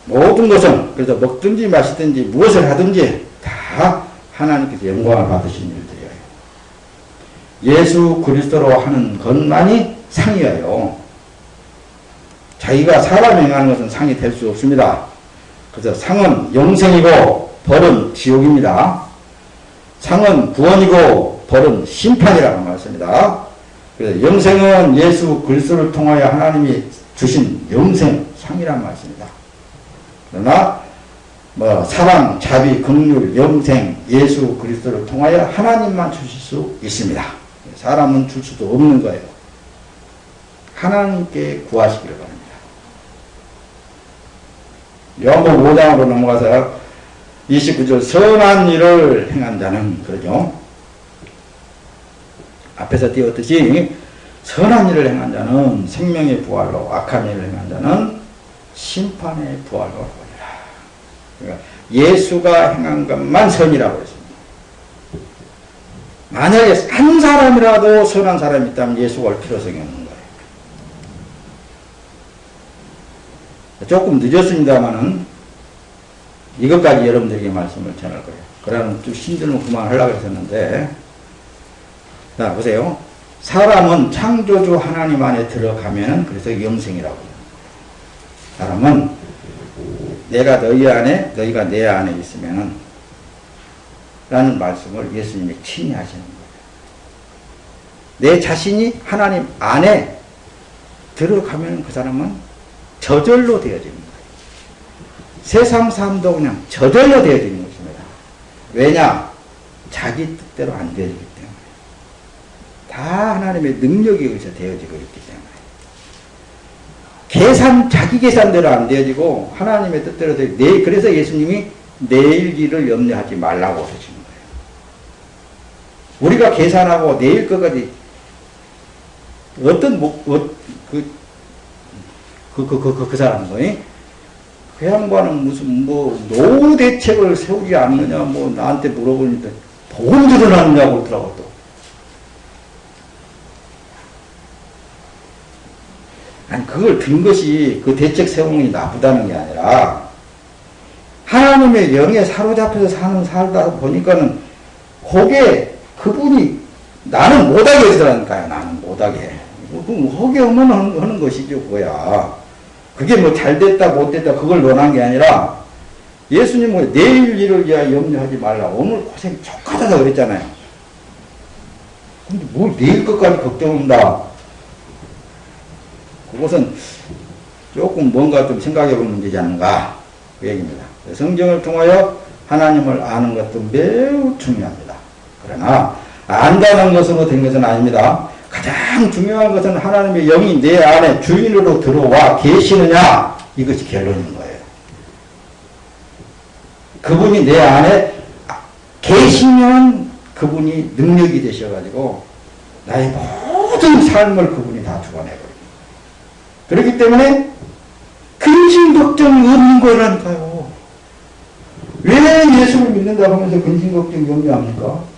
모든 것은, 그래서 먹든지 마시든지 무엇을 하든지 다 하나님께서 영광을 받으신 일들이에요. 예수 그리스도로 하는 것만이 상이에요. 자기가 사람이 행하는 것은 상이 될 수 없습니다. 그래서 상은 영생이고 벌은 지옥입니다. 상은 구원이고 벌은 심판이라고 말씀입니다. 그래서 영생은 예수 그리스도를 통하여 하나님이 주신 영생 상이란 말씀입니다. 그러나 사랑, 자비, 긍휼, 영생, 예수 그리스도를 통하여 하나님만 주실 수 있습니다. 사람은 줄 수도 없는 거예요. 하나님께 구하시기를 바랍니다. 요한복음 5장으로 넘어가서 29절 선한 일을 행한 자는 그러죠. 앞에서 띄웠듯이 선한 일을 행한 자는 생명의 부활로, 악한 일을 행한 자는 심판의 부활로 보리라. 그러니까 예수가 행한 것만 선이라고 했습니다. 만약에 한 사람이라도 선한 사람이 있다면 예수가 올 필요성이 없는 거예요. 조금 늦었습니다만은 이것까지 여러분들에게 말씀을 전할 거예요. 그러면 좀 힘들면 그만하려고 했었는데, 자, 보세요. 사람은 창조주 하나님 안에 들어가면은 그래서 영생이라고 해요. 사람은 내가 너희 안에, 너희가 내 안에 있으면은 라는 말씀을 예수님이 친히 하시는 거예요. 내 자신이 하나님 안에 들어가면 그 사람은 저절로 되어지는 거예요. 세상 삶도 그냥 저절로 되어지는 것입니다. 왜냐? 자기 뜻대로 안 되어지기 때문에. 다 하나님의 능력에 의해서 되어지고 있기 때문에. 자기 계산대로 안 되어지고 하나님의 뜻대로 되어지고, 그래서 예수님이 내일 일을 염려하지 말라고 하신 거예요. 우리가 계산하고 내일 것까지 그 사람은, 그 양반은 무슨 노후 대책을 세우지 않느냐, 나한테 물어보니까 돈 들어놨느냐고 그러더라고 또. 아니, 그걸 든 것이 그 대책 세우는 게 나쁘다는 게 아니라, 하나님의 영에 사로잡혀서 살다 보니까는, 그분이, 나는 못하게 해서라니까요, 나는 못하게. 허게 하는 것이죠, 뭐야. 그게 잘 됐다, 못 됐다, 그걸 논한 게 아니라, 예수님은 내일 일을 위하여 염려하지 말라. 오늘 고생 족하다고 그랬잖아요. 근데 뭘 내일 것까지 걱정한다. 그것은 조금 뭔가 좀 생각해 보는 문제지 않는가. 그 얘기입니다. 성경을 통하여 하나님을 아는 것도 매우 중요합니다. 그러나, 안다는 것으로 된 것은 아닙니다. 가장 중요한 것은 하나님의 영이 내 안에 주인으로 들어와 계시느냐, 이것이 결론인 거예요. 그분이 내 안에 계시면 그분이 능력이 되셔가지고 나의 모든 삶을 그분이 다 주관해버립니다. 그렇기 때문에 근심 걱정이 없는 거라니까요. 왜 예수를 믿는다고 하면서 근심 걱정 염려합니까?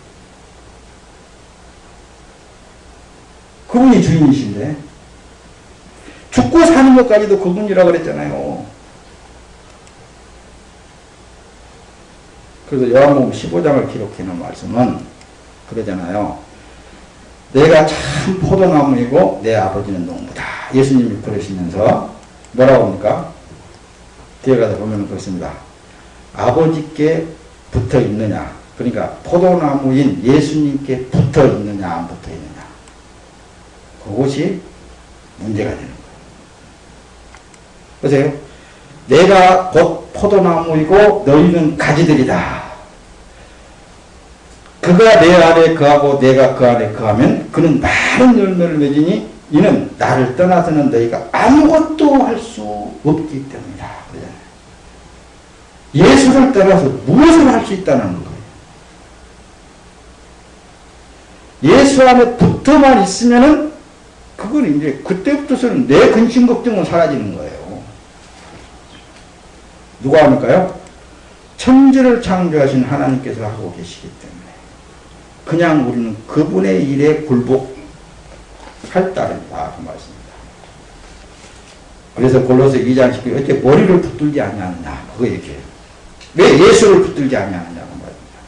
그분이 주인이신데, 죽고 사는 것까지도 그분이라고 그랬잖아요. 그래서 요한복음 15장을 기록해놓은 말씀은 그러잖아요. 내가 참 포도나무이고 내 아버지는 농부다. 예수님이 그러시면서 뭐라고 합니까? 뒤에 가서 보면 그렇습니다. 아버지께 붙어 있느냐, 그러니까 포도나무인 예수님께 붙어 있느냐, 안 붙어 있느냐, 그것이 문제가 되는 거예요. 보세요. 내가 곧 포도나무이고 너희는 가지들이다. 그가 내 안에 거하고 내가 그 안에 거하면 그는 많은 열매를 맺으니 이는 나를 떠나서는 너희가 아무것도 할 수 없기 때문이다. 예수를 따라서 무엇을 할 수 있다는 거예요. 예수 안에 붙어만 있으면은 그건 이제 그때부터서는 내 근심 걱정은 사라지는 거예요. 누가 합니까요? 천지를 창조하신 하나님께서 하고 계시기 때문에 그냥 우리는 그분의 일에 굴복할 따름이다. 그 말씀입니다. 그래서 골로새 2장 19절 어째 머리를 붙들지 아니하느냐, 그거 얘기해요. 왜 예수를 붙들지 아니하느냐고 말입니다.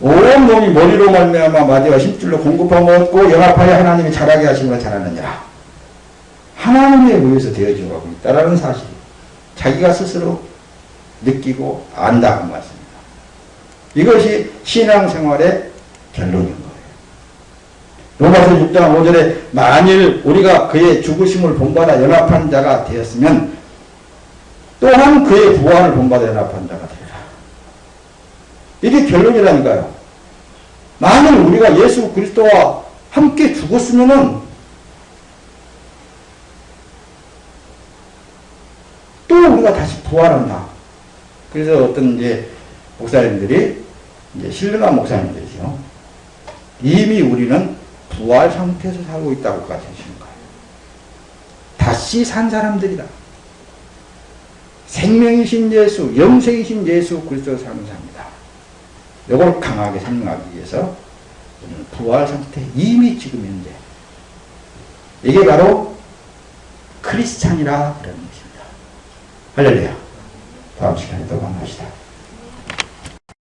온 몸이 머리로 말미암아 마디와 힘줄로 공급함을 얻고 연합하여 하나님이 자라게 하심으로 자라느니라. 하나님에 의해서 되어져 가고 있다라는 사실. 자기가 스스로 느끼고 안다고 말씀입니다. 이것이 신앙생활의 결론인 거예요. 로마서 6장 5절에 만일 우리가 그의 죽으심을 본받아 연합한 자가 되었으면 또한 그의 부활을 본받아 연합한 자가 되리라. 이게 결론이라니까요. 만일 우리가 예수 그리스도와 함께 죽었으면은 또 우리가 다시 부활한다. 그래서 어떤 이제 목사님들이 이제 신령한 목사님들이죠. 이미 우리는 부활 상태에서 살고 있다고 가르치시는 거예요. 다시 산 사람들이다. 생명이신 예수, 영생이신 예수 그리스도 사는 사람이다. 이걸 강하게 설명하기 위해서 부활 상태 이미 지금 현재 이게 바로 크리스찬이라 그러는 것입니다. 할렐루야. 다음 시간에 또 만납시다.